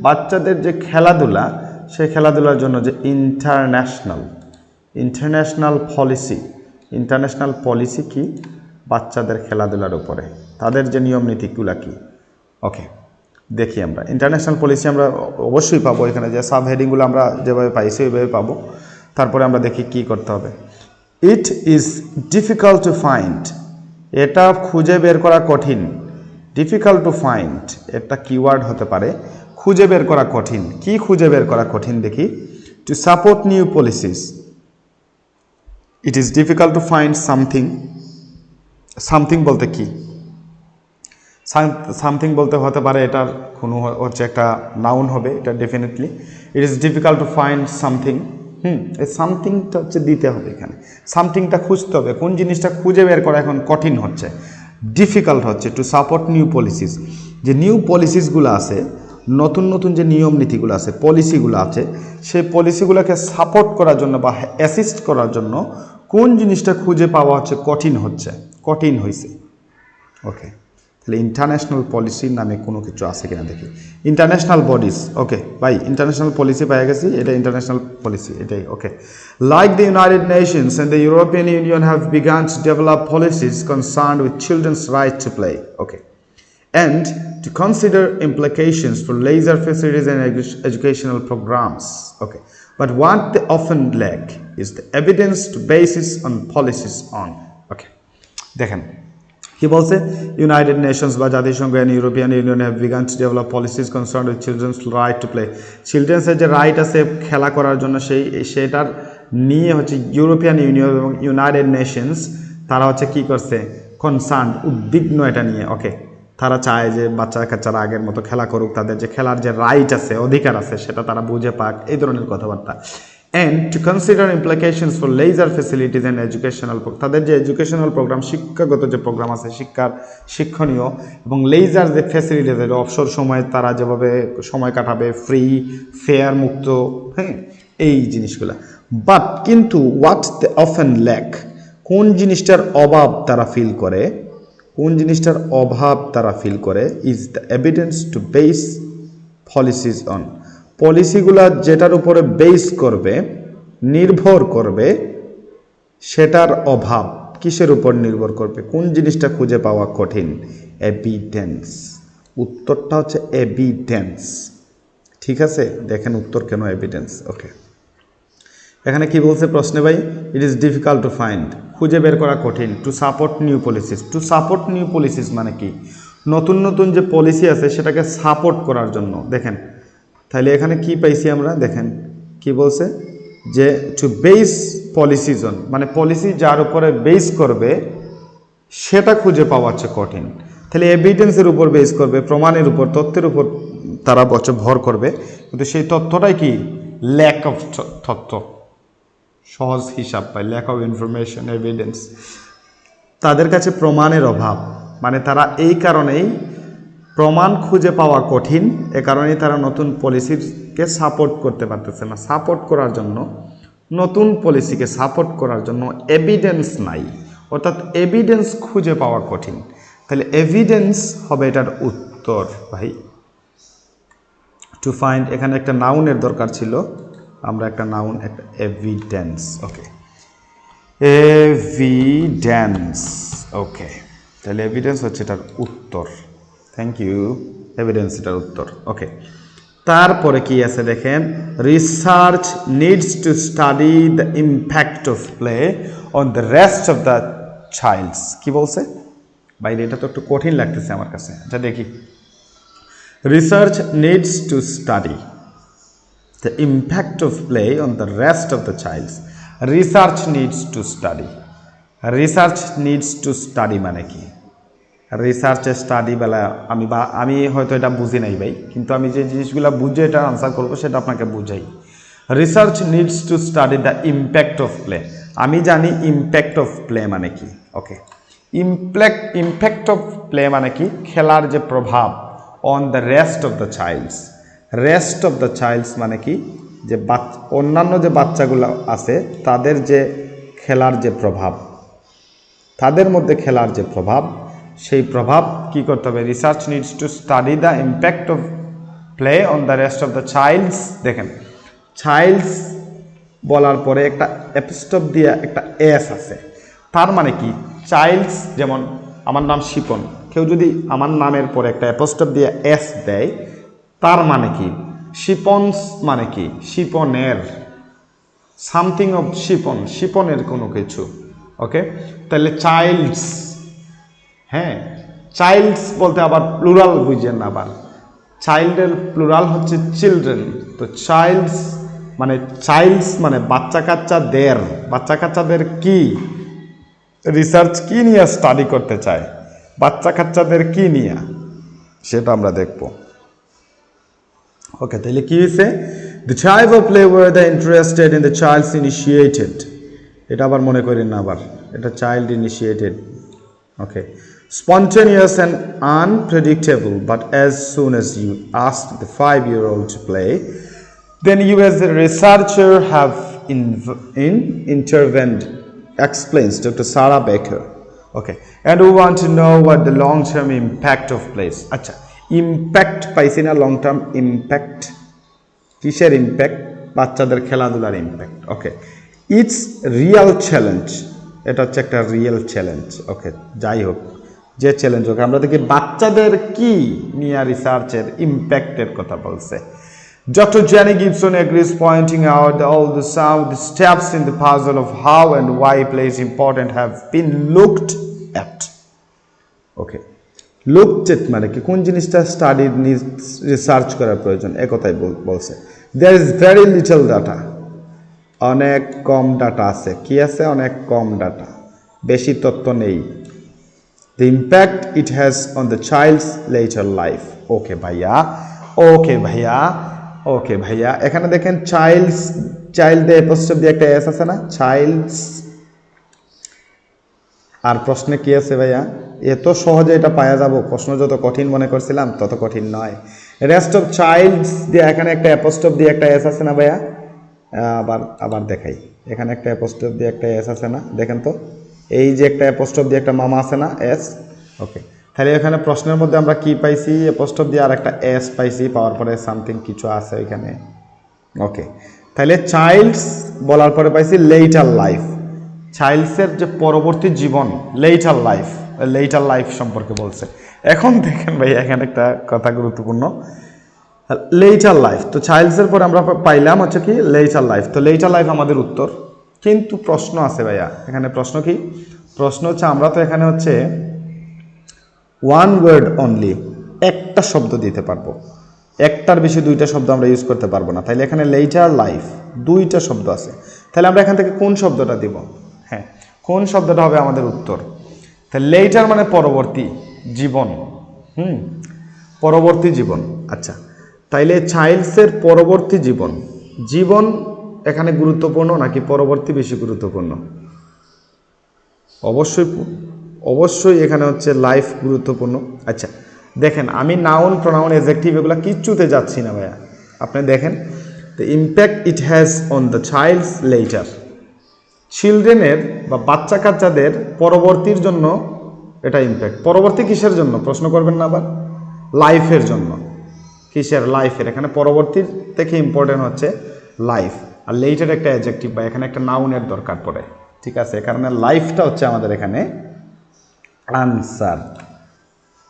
বাচ্চাদের যে খেলাধুলা, সেই খেলাধুলার জন্য যে ইন্টারন্যাশনাল পলিসি কি, বাচ্চাদের খেলাধুলার উপরে তাদের যে নিয়ম নীতিগুলা কি। ওকে, দেখি আমরা ইন্টারন্যাশনাল পলিসি আমরা অবশ্যই পাবো, এখানে যে সাব হেডিংগুলো আমরা যেভাবে পাই সেইভাবে পাবো। তারপরে আমরা দেখি কি করতে হবে। It is difficult to find, এটা খুঁজে বের করা কঠিন। ডিফিকাল্ট টু ফাইন্ড একটা কিওয়ার্ড হতে পারে, খুঁজে বের করা কঠিন। কি খুঁজে বের করা কঠিন দেখি, To support new policies, it is difficult to find something বলতে কি, সামথিং বলতে হতে পারে এটার কোনো হচ্ছে একটা নাউন হবে, এটা definitely. It is difficult to find something, এই সামথিংটা হচ্ছে দিতে হবে এখানে, সামথিংটা খুঁজতে হবে, কোন জিনিসটা খুঁজে বের করা এখন কঠিন হচ্ছে, ডিফিকাল্ট হচ্ছে। টু সাপোর্ট নিউ পলিসিস, যে নিউ পলিসিসগুলো আছে, নতুন নতুন যে নিয়ম নীতিগুলো আছে, পলিসিগুলো আছে, সেই পলিসিগুলোকে সাপোর্ট করার জন্য বা অ্যাসিস্ট করার জন্য কোন জিনিসটা খুঁজে পাওয়া হচ্ছে কঠিন হয়েছে। ওকে, তাহলে ইন্টারন্যাশনাল পলিসির নামে কোনো কিছু আছে কিনা দেখি। ইন্টারন্যাশনাল বডিজ, ওকে ভাই, ইন্টারন্যাশনাল পলিসি পেয়ে গেছি, এটা ইন্টারন্যাশনাল পলিসি, এটাই। Okay, like the United Nations and the European Union have begun to develop policies concerned with children's right to play, okay, and to consider implications for leisure facilities and educational programs, okay, but what they often lack is the evidence to basis on policies on, okay, দেখেন কি বলছে, United Nations বা জাতিসংঘ and European Union have begun to develop policies concern with children's right to play, চিলড্রেন্সের যে right আছে খেলা করার জন্য, সেটার নিয়ে হচ্ছে ইউরোপিয়ান ইউনিয়ন এবং ইউনাইটেড নেশনস তারা হচ্ছে কি করছে, কনসার্ন, উদ্বিগ্ন এটা নিয়ে। ওকে, তারা চায় যে বাচ্চারা আগের মতো খেলা করুক, তাদের যে খেলার যে রাইট আছে, অধিকার আছে, সেটা তারা বুঝে পাক, এই ধরনের কথাবার্তা। and to consider implications for leisure facilities and educational, তাদের যে এডুকেশনাল প্রোগ্রাম, শিক্ষাগত যে প্রোগ্রাম আছে, শিক্ষণীয় এবং লেজার যে ফ্যাসিলিটিস, অবসর সময় তারা যেভাবে সময় কাটাবে, ফ্রি ফেয়ার মুক্ত, হ্যাঁ, এই জিনিসগুলো। বাট কিন্তু হোয়াট দে অফেন ল্যাক, কোন জিনিসটার অভাব তারা ফিল করে, is the evidence to base policies on, পলিসিগুলা যেটার উপরে বেস করবে, নির্ভর করবে, সেটার অভাব কিসের উপর নির্ভর করবে, কোন জিনিসটা খুঁজে পাওয়া কঠিন, এভিডেন্স। উত্তরটা হচ্ছে এভিডেন্স, ঠিক আছে। দেখেন উত্তর কেন এভিডেন্স। ওকে, এখানে কি বলছে প্রশ্নে ভাই, it is difficult to find, খুঁজে বের করা কঠিন। টু সাপোর্ট নিউ পলিসিস, মানে কি, নতুন নতুন যে পলিসি আছে সেটাকে সাপোর্ট করার জন্য। দেখেন তাহলে এখানে কি পাইছি আমরা, দেখেন কি বলছে যে টু বেস পলিসিজ অন, মানে পলিসি যার উপরে বেস করবে সেটা খুঁজে পাওয়া হচ্ছে কঠিন। তাহলে এভিডেন্সের উপর বেস করবে, প্রমাণের উপর, তথ্যের উপর তারা ভর করবে, কিন্তু সেই তথ্যটাই কি, ল্যাক অফ তথ্য, সহজ হিসাব পাই, ল্যাক অফ ইনফরমেশন, এভিডেন্স, তাদের কাছে প্রমাণের অভাব, মানে তারা এই কারণেই প্রমাণ খুঁজে পাওয়া কঠিন, এ কারণেই তারা নতুন পলিসিকে সাপোর্ট করতে পারতেছে না। সাপোর্ট করার জন্য, নতুন পলিসিকে সাপোর্ট করার জন্য এভিডেন্স নাই, অর্থাৎ এভিডেন্স খুঁজে পাওয়া কঠিন। তাহলে এভিডেন্স হবে এটার উত্তর ভাই। টু ফাইন্ড, এখানে একটা নাউনের দরকার ছিল, আমরা একটা নাউন, একটা এভিডেন্স। ওকে, এভিডেন্স, ওকে, তাহলে এভিডেন্স হচ্ছে এটার উত্তর। থ্যাংক ইউ, এভিডেন্স এটার উত্তর। ওকে, তারপরে কি আছে দেখেন, research needs to study the impact of play on the rest of the childs. কি বলছে বাইরে, এটা তো একটু কঠিন লাগতেছে আমার কাছে, এটা দেখি। Research needs to study the impact of play on the rest of the childs. Research needs to study মানে কি, রিসার্চ স্টাডি বেলা আমি হয়তো এটা বুঝি নাই ভাই, কিন্তু আমি যে জিনিসগুলো বুঝে এটা আনসার করবো সেটা আপনাকে বুঝাই। Research needs to study the impact of play, আমি জানি ইম্প্যাক্ট অফ প্লে মানে কি। ওকে, ইম্প্যাক্ট অফ প্লে মানে কি, খেলার যে প্রভাব, on the rest of the childs মানে কি, যে অন্যান্য যে বাচ্চাগুলো আছে তাদের যে খেলার যে প্রভাব, তাদের মধ্যে খেলার যে প্রভাব, সেই প্রভাব কি করতে হবে, research needs to study the impact of play on the rest of the childs. দেখেন চাইল্ডস বলার পরে একটা অ্যাপস্টপ দিয়ে একটা এস আছে, তার মানে কি, চাইল্ডস, যেমন আমার নাম শিপন, কেউ যদি আমার নামের পরে একটা অ্যাপস্টপ দিয়ে এস দেয়, তার মানে কি, শিপনস মানে কি, শিপনের, সামথিং অফ শিপনের কোনো কিছু। ওকে, তাহলে চাইল্ডস, হ্যাঁ, চাইল্ডস বলতে আবার প্লুরাল বুঝেন না, আবার চাইল্ডের প্লুরাল হচ্ছে চিলড্রেন, তো চাইল্ডস মানে চাইল্ডস মানে বাচ্চা কাচ্চাদের কি রিসার্চ কি নিয়ে স্টাডি করতে চায়, বাচ্চা কাচ্চাদের কি নিয়ে সেটা আমরা দেখব। ওকে, তাহলে কি হয়েছে? The type of play were the interested in the childs initiated, এটা আবার মনে করেন না, আবার এটা child initiated. Okay, spontaneous and unpredictable, but as soon as you ask the 5-year-old to play, then you as a researcher have intervened, explains Dr. Sarah Baker. Okay, and we want to know what the long-term impact of plays. Acha, impact পাইছি না, long term impact, কিসের impact? বাচ্চাদের খেলাধুলার impact. Okay, it's real challenge, এটা হচ্ছে একটা real challenge. ওকে, যাই হোক যে চ্যালেঞ্জ হোক, আমরা দেখি বাচ্চাদের কি নিয়ে রিসার্চের ইম্প্যাক্টের কথা বলছে। Dr. Jenny Gibson agrees, pointing out all the steps in the puzzle of how and why play is important have been looked at. Okay, looked at মানে কি, কোন জিনিসটা স্টাডি রিসার্চ করার প্রয়োজন, একথাই বলছে। There is very little data, অনেক কম data আছে। কি আছে? অনেক কম ডাটা, বেশি তথ্য নেই। The impact it has on the child's later life. ওকে ভাইয়া, ওকে ভাইয়া, ওকে ভাইয়া, এখানে দেখেন চাইল্ড অ্যাপোস্ট্রফি দিয়ে একটা এস আছে না, চাইল্ডস। আর প্রশ্নে কি আছে ভাইয়া? এত সহজে এটা পাওয়া যাব? প্রশ্ন যত কঠিন মনে করছিলাম তত কঠিন নয়। রেস্ট অফ চাইল্ডস দিয়ে এখানে একটা অ্যাপোস্ট্রফি দিয়ে একটা এস আছে না ভাইয়া? আবার দেখাই, এখানে একটা অ্যাপোস্ট্রফি দিয়ে একটা এস আছে না, দেখেন তো, এই যে একটা অ্যাপোস্ট্রফি দিয়ে একটা মামা আছে না, এস। ওকে, তাহলে এখানে প্রশ্নের মধ্যে আমরা কি পাইছি? অ্যাপোস্ট্রফি দিয়ে আর একটা এস পাইছি, পাওয়ার পরে সামথিং কিছু আছে এখানে। ওকে, তাহলে চাইল্ডস বলার পরে পাইছি লেটার লাইফ, চাইল্ডসের যে পরবর্তী জীবন, লেটার লাইফ সম্পর্কে বলছে। এখন দেখেন ভাই, এখানে একটা কথা গুরুত্বপূর্ণ, লেটার লাইফ। তো চাইল্ডসের পর আমরা পাইলাম হচ্ছে কি লেটার লাইফ। তো লেটার লাইফ আমাদের উত্তর, কিন্তু প্রশ্ন আছে ভাইয়া। এখানে প্রশ্ন কি? প্রশ্ন হচ্ছে আমরা তো এখানে হচ্ছে ওয়ান ওয়ার্ড অনলি, একটা শব্দ দিতে পারবো, একটার বেশি দুইটা শব্দ আমরা ইউজ করতে পারবো না। তাইলে এখানে লেটার লাইফ দুইটা শব্দ আছে, তাহলে আমরা এখান থেকে কোন শব্দটা দিব? হ্যাঁ, কোন শব্দটা হবে আমাদের উত্তর? তাহলে লেটার মানে পরবর্তী জীবন, পরবর্তী জীবন। আচ্ছা, তাইলে চাইল্ডসের পরবর্তী জীবন এখানে গুরুত্বপূর্ণ নাকি পরবর্তী বেশি গুরুত্বপূর্ণ? অবশ্যই এখানে হচ্ছে লাইফ গুরুত্বপূর্ণ। আচ্ছা দেখেন, আমি নাউন, প্রোনাউন, অ্যাডজেক্টিভ এগুলো কিচ্ছুতে যাচ্ছি না ভাইয়া। আপনি দেখেন, the impact it has on the child's later, চিলড্রেনের বা বাচ্চা কাচ্চাদের পরবর্তীর জন্য এটা ইম্প্যাক্ট। পরবর্তী কিসের জন্য প্রশ্ন করবেন না আবার? লাইফের জন্য। কিসের? লাইফের। এখানে পরবর্তীর থেকে ইম্পর্টেন্ট হচ্ছে লাইফ, আর লেটার একটা অ্যাডজেক্টিভ বা এখানে একটা নাউনের দরকার পড়ে। ঠিক আছে, এ কারণে লাইফটা হচ্ছে আমাদের এখানে আনসার।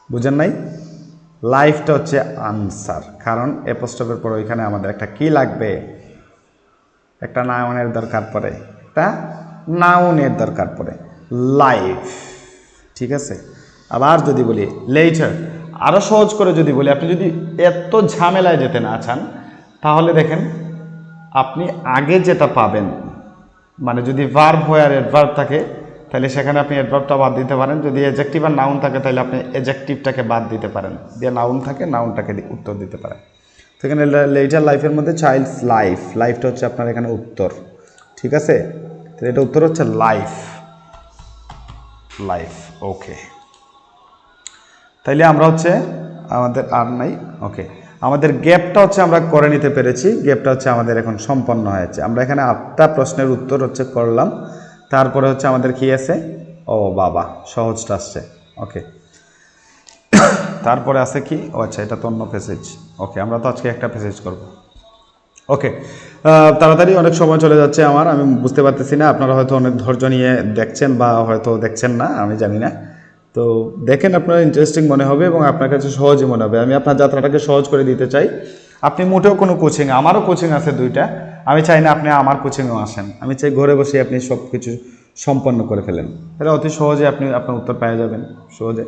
বুঝেন নাই? লাইফটা হচ্ছে আনসার, কারণ অ্যাপোস্ট্রফের পর ওইখানে আমাদের একটা কি লাগবে? একটা নাউনের দরকার পড়ে, একটা নাউনের দরকার পড়ে, লাইফ। ঠিক আছে, আবার যদি বলি লেটার, আরও সহজ করে যদি বলি, আপনি যদি এত ঝামেলায় যেতে না চান, তাহলে দেখেন আপনি আগে যেটা পাবেন, মানে যদি ভার্ব হয় আর অ্যাডভার্ব থাকে তাহলে সেখানে আপনি অ্যাডভার্বটা বাদ দিতে পারেন। যদি অ্যাডজেক্টিভ আর নাউন থাকে তাহলে আপনি অ্যাডজেক্টিভটাকে বাদ দিতে পারেন, দিয়ে নাউন থাকে নাউনটাকে উত্তর দিতে পারেন। তো এখানে লেটার লাইফের মধ্যে চাইল্ডস লাইফটা হচ্ছে আপনার এখানে উত্তর। ঠিক আছে, তো এটা উত্তর হচ্ছে লাইফ। ওকে, তাইলে আমরা হচ্ছে আমাদের আর নাই। ওকে, আমাদের গ্যাপটা হচ্ছে আমরা করে নিতে পেরেছি, গ্যাপটা হচ্ছে আমাদের এখন সম্পন্ন হয়েছে। আমরা এখানে 8টা প্রশ্নের উত্তর হচ্ছে করলাম, তারপরে হচ্ছে আমাদের কি আছে? ও বাবা, সহজটা আসছে। ওকে, তারপরে আছে কি? ও আচ্ছা, এটা তো অন্য প্যাসেজ। ওকে, আমরা তো আজকে একটা প্যাসেজ করব। ওকে, তাড়াতাড়ি অনেক সময় চলে যাচ্ছে আমার, আমি বুঝতে পারতেছি না। আপনারা হয়তো অনেক ধৈর্য নিয়ে দেখছেন বা হয়তো দেখছেন না, আমি জানি না। তো দেখেন, আপনার ইন্টারেস্টিং মনে হবে এবং আপনার কাছে সহজই মনে হবে। আমি আপনার যাত্রাটাকে সহজ করে দিতে চাই। আপনি মোটেও কোনো কোচিং, আমারও কোচিং আছে 2টা, আমি চাই না আপনি আমার কোচিংয়েও আসেন। আমি চাই ঘরে বসে আপনি সব কিছু সম্পন্ন করে ফেলেন, তাহলে অতি সহজে আপনি আপনার উত্তর পেয়ে যাবেন সহজে।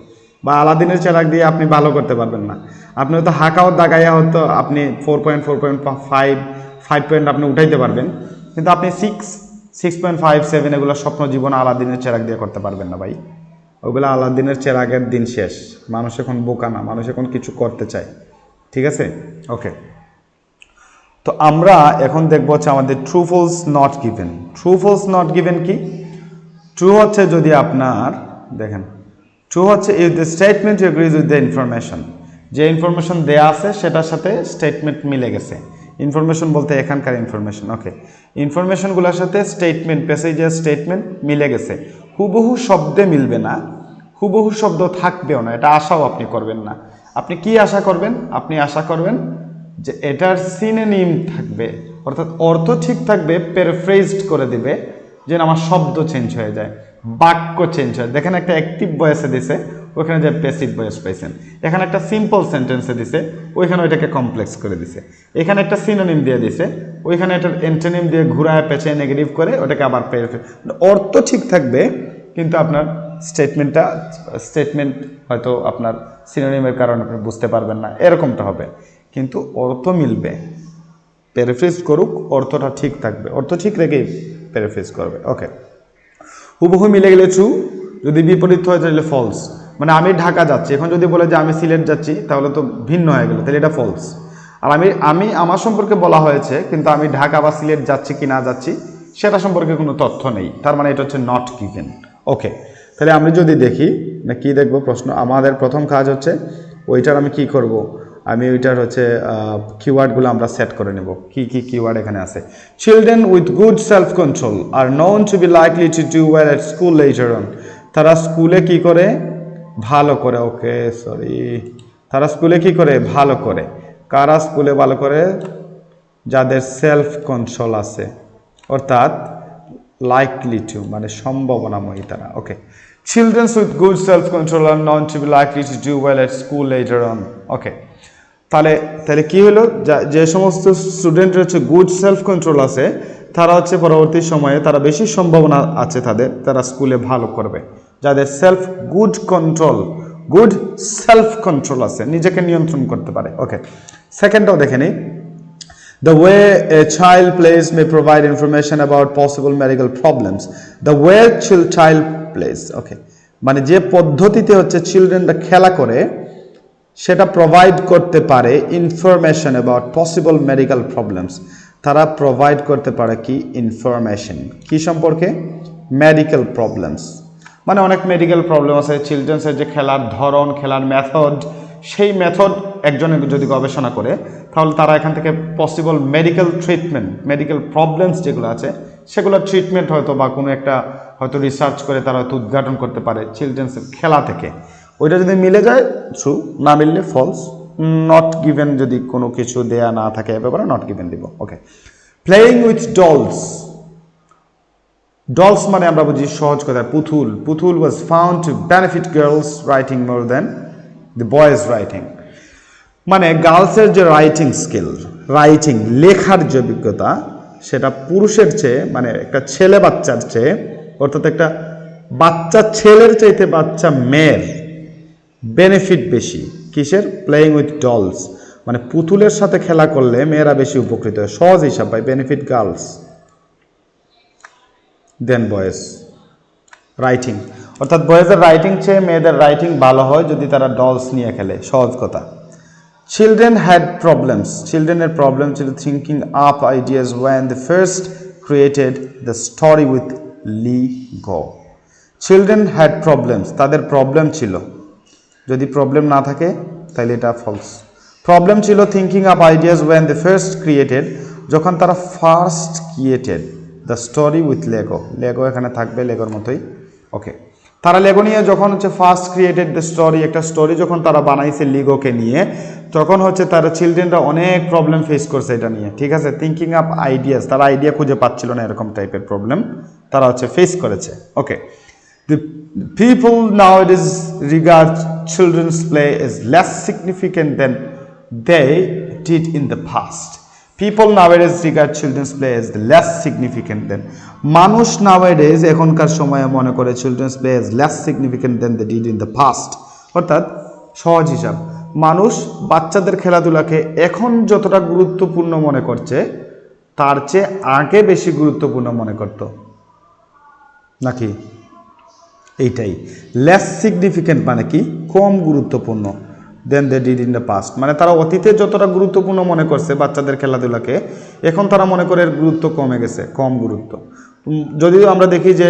বা আলাদিনের চেরাগ দিয়ে আপনি ভালো করতে পারবেন না, আপনি হয়তো হাঁকাও দাগাইয়া হয়তো আপনি 4.4.5 5 পয়েন্ট আপনি উঠাইতে পারবেন, কিন্তু আপনি 6.5 7 এগুলো স্বপ্ন জীবন আলাদিনের চেরাগ দিয়ে করতে পারবেন না ভাই। ওগুলো আলাদিনের চেরাগের দিন শেষ। মানুষ এখন বোকা না, মানুষ এখন কিছু করতে চায়। ঠিক আছে, ওকে। তো আমরা এখন দেখবো হচ্ছে আমাদের true false not given. True false not given কি? ট্রু হচ্ছে যদি আপনার দেখেন, ট্রু হচ্ছে if the statement agrees with the information, যে ইনফরমেশন দেয়া আছে সেটার সাথে স্টেটমেন্ট মিলে গেছে। ইনফরমেশন বলতে এখানকার ইনফরমেশন, ওকে। ইনফরমেশনগুলোর সাথে স্টেটমেন্ট, প্যাসেজের স্টেটমেন্ট মিলে গেছে। হুবহু শব্দে মিলবে না, হুবহু শব্দ থাকবেও না, এটা আশাও আপনি করবেন না। আপনি কি আশা করবেন? আপনি আশা করবেন যে এটার সিনোনিম থাকবে, অর্থাৎ অর্থ ঠিক থাকবে, প্যারাফ্রেজড করে দিবে, যেন আমার শব্দ চেঞ্জ হয়ে যায়, বাক্য চেঞ্জ হয়। দেখেন একটা অ্যাক্টিভ ভয়েসে দিছে, ওইখানে যে প্যাসিভ ভয়েস পাইছেন। এখানে একটা সিম্পল সেন্টেন্সে দিছে, ওইখানে ওইটাকে কমপ্লেক্স করে দিছে। এখানে একটা সিনোনিম দিয়ে দিছে, ওইখানে একটা অ্যান্টোনিম দিয়ে ঘুরায় পেঁচে নেগেটিভ করে ওটাকে আবার অর্থ ঠিক থাকবে, কিন্তু আপনার স্টেটমেন্ট হয়তো আপনার সিনোনিমের কারণে আপনি বুঝতে পারবেন না, এরকমটা হবে। কিন্তু অর্থ মিলবে, প্যারাফ্রেজ করুক, অর্থটা ঠিক থাকবে, অর্থ ঠিক রেখেই প্যারাফ্রেজ করবে, ওকে। হুবহু মিলে গেলে ট্রু, যদি বিপরীত হয় তাহলে ফলস। মানে আমি ঢাকা যাচ্ছি, এখন যদি বলে যে আমি সিলেট যাচ্ছি, তাহলে তো ভিন্ন হয়ে গেল, তাহলে এটা ফলস। আর আমি আমার সম্পর্কে বলা হয়েছে, কিন্তু আমি ঢাকা বা সিলেট যাচ্ছি কি না যাচ্ছি সেটা সম্পর্কে কোনো তথ্য নেই, তার মানে এটা হচ্ছে নট গিভেন, ওকে। তাহলে আমি যদি দেখি না, কি দেখবো প্রশ্ন, আমাদের প্রথম কাজ হচ্ছে ওইটার আমি কি করব, আমি ওইটার হচ্ছে কিওয়ার্ডগুলো আমরা সেট করে নেব। কি কি কিওয়ার্ড এখানে আছে? Children with good self control are known to be likely to do well at school later on. তারা স্কুলে কি করে? ভালো করে, ওকে সরি, তারা স্কুলে কি করে? ভালো করে। কারা স্কুলে ভালো করে? যাদের সেলফ কন্ট্রোল আছে, অর্থাৎ লাইকলি টু মানে সম্ভাবনাময়ী তারা, okay. Children with good self control are known to be likely to do well at school later on, okay. তাহলে কি হলো, যে সমস্ত স্টুডেন্টের হচ্ছে গুড সেলফ কন্ট্রোল আছে, তারা হচ্ছে পরবর্তী সময়ে তারা বেশি সম্ভাবনা আছে তারা স্কুলে ভালো করবে। যাদের গুড সেলফ কন্ট্রোল আছে, নিজেকে নিয়ন্ত্রণ করতে পারে, ওকে। সেকেন্ডটাও দেখে নিই। The way a child plays may provide information about possible medical problems. The way child plays, okay, মানে যে পদ্ধতিতে হচ্ছে চিলড্রেনরা খেলা করে সেটা প্রোভাইড করতে পারে information about possible medical problems. তারা প্রোভাইড করতে পারে কি? ইনফরমেশন কি সম্পর্কে? Medical problems. মানে অনেক মেডিকেল প্রবলেম আছে, চিলড্রেন্সের যে খেলার ধরন, খেলার মেথড, সেই মেথড একজনে যদি গবেষণা করে, তাহলে তারা এখান থেকে possible medical treatment, medical problems যেগুলো আছে সেগুলোর ট্রিটমেন্ট হয়তো বা কোনো একটা হয়তো রিসার্চ করে তারা হয়তো উদ্ঘাটন করতে পারে চিলড্রেন্সের খেলা থেকে। ওইটা যদি মিলে যায় ট্রু, না মিললে ফলস। নট গিভেন যদি কোনো কিছু দেয়া না থাকে এ ব্যাপারে নট গিভেন দিব, okay. Playing with dolls, dolls মানে আমরা বুঝি সহজ কথা পুতুল। পুতুল was found to benefit girls writing more than the boys writing. মানে গার্লসের যে রাইটিং স্কিল, রাইটিং লেখার যে অভিজ্ঞতা, সেটা পুরুষের চেয়ে, মানে একটা ছেলে বাচ্চার চেয়ে, অর্থাৎ একটা বাচ্চা ছেলের চাইতে বাচ্চা মেয়ের বেনিফিট বেশি। কিসের? প্লেয়িং উইথ ডলস, মানে পুতুলের সাথে খেলা করলে মেয়েরা বেশি উপকৃত হয়, সহজ হিসাব পায়, বেনিফিট গার্লস দেন বয়েজ রাইটিং, অর্থাৎ বয়েজের রাইটিং চেয়ে মেয়েদের রাইটিং ভালো হয় যদি তারা ডলস নিয়ে খেলে, সহজ কথা। চিলড্রেন হ্যাড প্রবলেমস, চিলড্রেনের প্রবলেম ছিল thinking up ideas when they first created the story with Lego. Children had problems, তাদের প্রবলেম ছিল, যদি প্রবলেম না থাকে তাহলে এটা ফলস। প্রবলেম ছিল thinking up ideas when they first created, যখন তারা first created the story with Lego, Lego এখানে থাকবে লেগোর মতোই, ওকে। তারা লেগো নিয়ে যখন হচ্ছে ফার্স্ট ক্রিয়েটেড দ্য স্টোরি, একটা স্টোরি যখন তারা বানাইছে লিগোকে নিয়ে, তখন হচ্ছে তারা চিলড্রেনরা অনেক প্রবলেম ফেস করছে এটা নিয়ে, ঠিক আছে। থিঙ্কিং আপ আইডিয়াস, তারা আইডিয়া খুঁজে পাচ্ছিল না, এরকম টাইপের প্রবলেম তারা হচ্ছে ফেস করেছে, ওকে। The people nowadays regard children's play as less significant than they did in the past. People nowadays regard children's play as less significant than, মানুষ nowadays এখনকার সময়ে মনে করে children's play as less significant than they did in the past, অর্থাৎ সহজ হিসাব, মানুষ বাচ্চাদের খেলাধুলাকে এখন যতটা গুরুত্বপূর্ণ মনে করছে তার চেয়ে আগে বেশি গুরুত্বপূর্ণ মনে করত নাকি? এইটাই লেস সিগনিফিকেন্ট মানে কি কম গুরুত্বপূর্ণ then they did in the past, মানে তারা অতীতে যতটা গুরুত্বপূর্ণ মনে করছে বাচ্চাদের খেলাধুলাকে, এখন তারা মনে করে এর গুরুত্ব কমে গেছে, কম গুরুত্ব। যদিও আমরা দেখি যে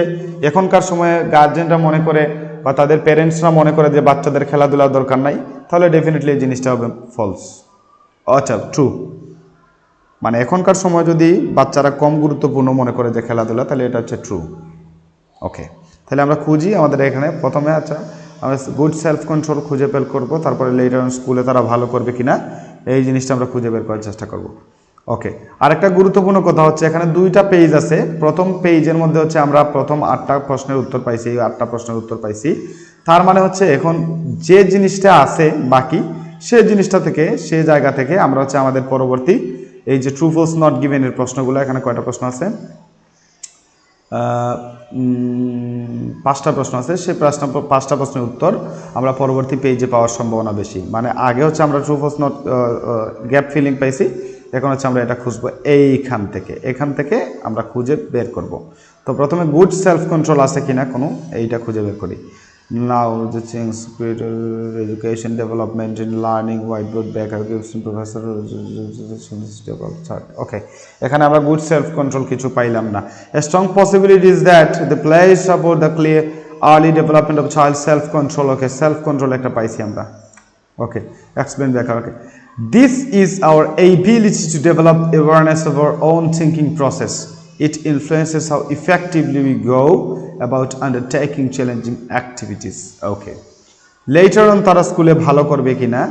এখনকার সময়ে গার্জেনরা মনে করে বা তাদের প্যারেন্টসরা মনে করে যে বাচ্চাদের খেলাধুলার দরকার নাই, তাহলে ডেফিনেটলি এই জিনিসটা হবে ফলস। আচ্ছা, ট্রু। মানে এখনকার সময় যদি বাচ্চারা কম গুরুত্বপূর্ণ মনে করে যে খেলাধুলা, তাহলে এটা হচ্ছে ট্রু। ওকে, তাহলে আমরা খুঁজি আমাদের এখানে প্রথমে। আচ্ছা, আমরা গুড সেলফ কন্ট্রোল খুঁজে বের করবো, তারপরে লেটার স্কুলে তারা ভালো করবে কিনা এই জিনিসটা আমরা খুঁজে বের করার চেষ্টা করব। ওকে, আরেকটা গুরুত্বপূর্ণ কথা হচ্ছে এখানে 2টা পেজ আছে। প্রথম পেজের মধ্যে হচ্ছে আমরা প্রথম 8টা প্রশ্নের উত্তর পাইছি, এই 8টা প্রশ্নের উত্তর পাইছি। তার মানে হচ্ছে এখন যে জিনিসটা আছে বাকি, সে জিনিসটা থেকে, সে জায়গা থেকে আমরা হচ্ছে আমাদের পরবর্তী এই যে ট্রু ফলস নট গিভেনের প্রশ্নগুলো, এখানে কয়টা প্রশ্ন আছে? 5টা প্রশ্ন আছে। সেই 5টা প্রশ্নের উত্তর আমরা পরবর্তী পেজে পাওয়ার সম্ভাবনা বেশি। মানে আগে হচ্ছে আমরা true false not gap filling পাইছি, এখন হচ্ছে আমরা এটা খুঁজবো এইখান থেকে, এখান থেকে আমরা খুঁজে বের করব। তো প্রথমে গুড সেলফ কন্ট্রোল আছে কিনা কোনো, এইটা খুঁজে বের করি। Now the change education development in learning white board baker gives professor. Okay, এখানে আমরা গুড সেলফ কন্ট্রোল কিছু পাইলাম না। A strong possibility is that the place support the clear early development of child self control. Okay, self control একটা পাইছি আমরা। ওকে, explain বেকার। ওকে, this is our ability to develop awareness of our own thinking process. It influences how effectively we go about undertaking challenging activities. Okay, later on তারা স্কুলে ভালো করবে কিনা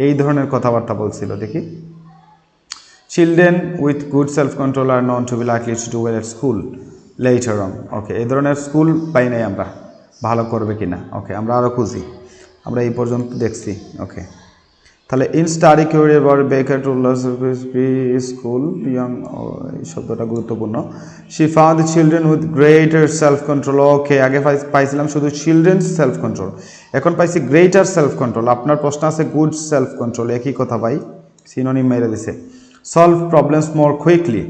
এই ধরনের কথাবার্তা বলছিল। দেখি, children with good self control are known to be likely to do well at school later on. ওকে, এই ধরনের স্কুল পাই নাই আমরা, ভালো করবে কিনা। ওকে, আমরা আরও খুঁজি, আমরা এই পর্যন্ত দেখছি। ওকে, তাহলে ইন স্টাডি কিউরিয়ার বা বেকার টু স্কুল ইয়াং, এই শব্দটা গুরুত্বপূর্ণ। She found the children with greater self control. Okay, আগে পাইছিলাম শুধু চিলড্রেন সেলফ কন্ট্রোল, এখন পাইছি গ্রেটার সেলফ কন্ট্রোল। আপনার প্রশ্ন আছে গুড সেলফ কন্ট্রোল, একই কথা ভাই, সিনোনিম মেরে দিছে। সলভ প্রবলেমস মোর কুইকলি,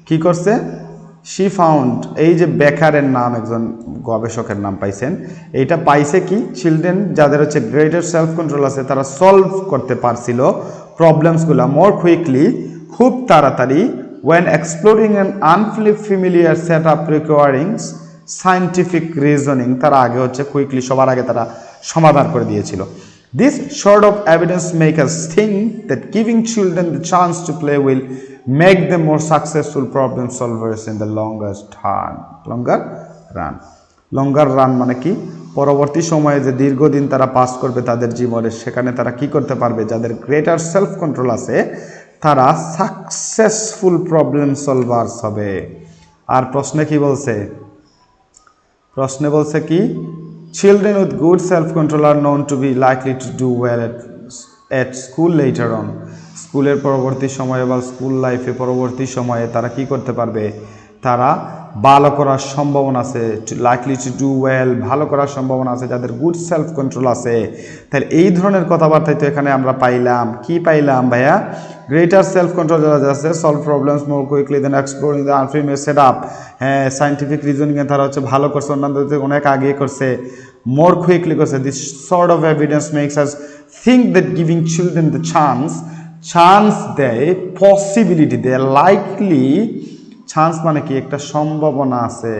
কি করছে? শি ফাউন্ড, এই যে বেকারের নাম, একজন গবেষকের নাম পাইছেন, এইটা পাইছে কি? চিলড্রেন যাদের হচ্ছে গ্রেটার সেলফ কন্ট্রোল আছে তারা সলভ করতে পারছিল প্রবলেমসগুলো মোর কুইকলি, খুব তাড়াতাড়ি, when exploring an unfamiliar set up requiring scientific reasoning. তারা আগে হচ্ছে কুইকলি, সবার আগে তারা সমাধান করে দিয়েছিল। This sort of evidence makes us think that giving children the chance to play will make them more successful problem solvers in the longer run মানে কি? পরবর্তী সময়ে যে দীর্ঘদিন তারা পাস করবে তাদের জীবনে, সেখানে তারা কি করতে পারবে? যাদের গ্রেটার সেলফ কন্ট্রোল আছে তারা সাকসেসফুল প্রবলেম সলভার্স হবে। আর প্রশ্নে কি বলছে? প্রশ্নে বলছে কি? Children with good self-control are known to be likely to do well at school later on. স্কুলের পরবর্তী সময়ে বা স্কুল লাইফে পরবর্তী সময়ে তারা কি করতে পারবে? তারা ভালো করার সম্ভাবনা আছে, লাইকলি টু ডু ওয়েল, ভালো করার সম্ভাবনা আছে যাদের গুড সেলফ কন্ট্রোল আছে। তাহলে এই ধরনের কথাবার্তাই তো এখানে আমরা পাইলাম। কি পাইলাম ভাইয়া? গ্রেটার সেলফ কন্ট্রোল যারা আছে, solve problems more quickly than exploring the unfamiliar set up. হ্যাঁ, সায়েন্টিফিক রিজনিংয়ে তারা হচ্ছে ভালো করছে, অন্যান্য অনেক আগে করছে, মোর কুইকলি করছে। This sort of evidence makes us think that giving children the chance দেয়, পসিবিলিটি দেয়, লাইকলি, চান্স মানে কি? একটা সম্ভাবনা আছে,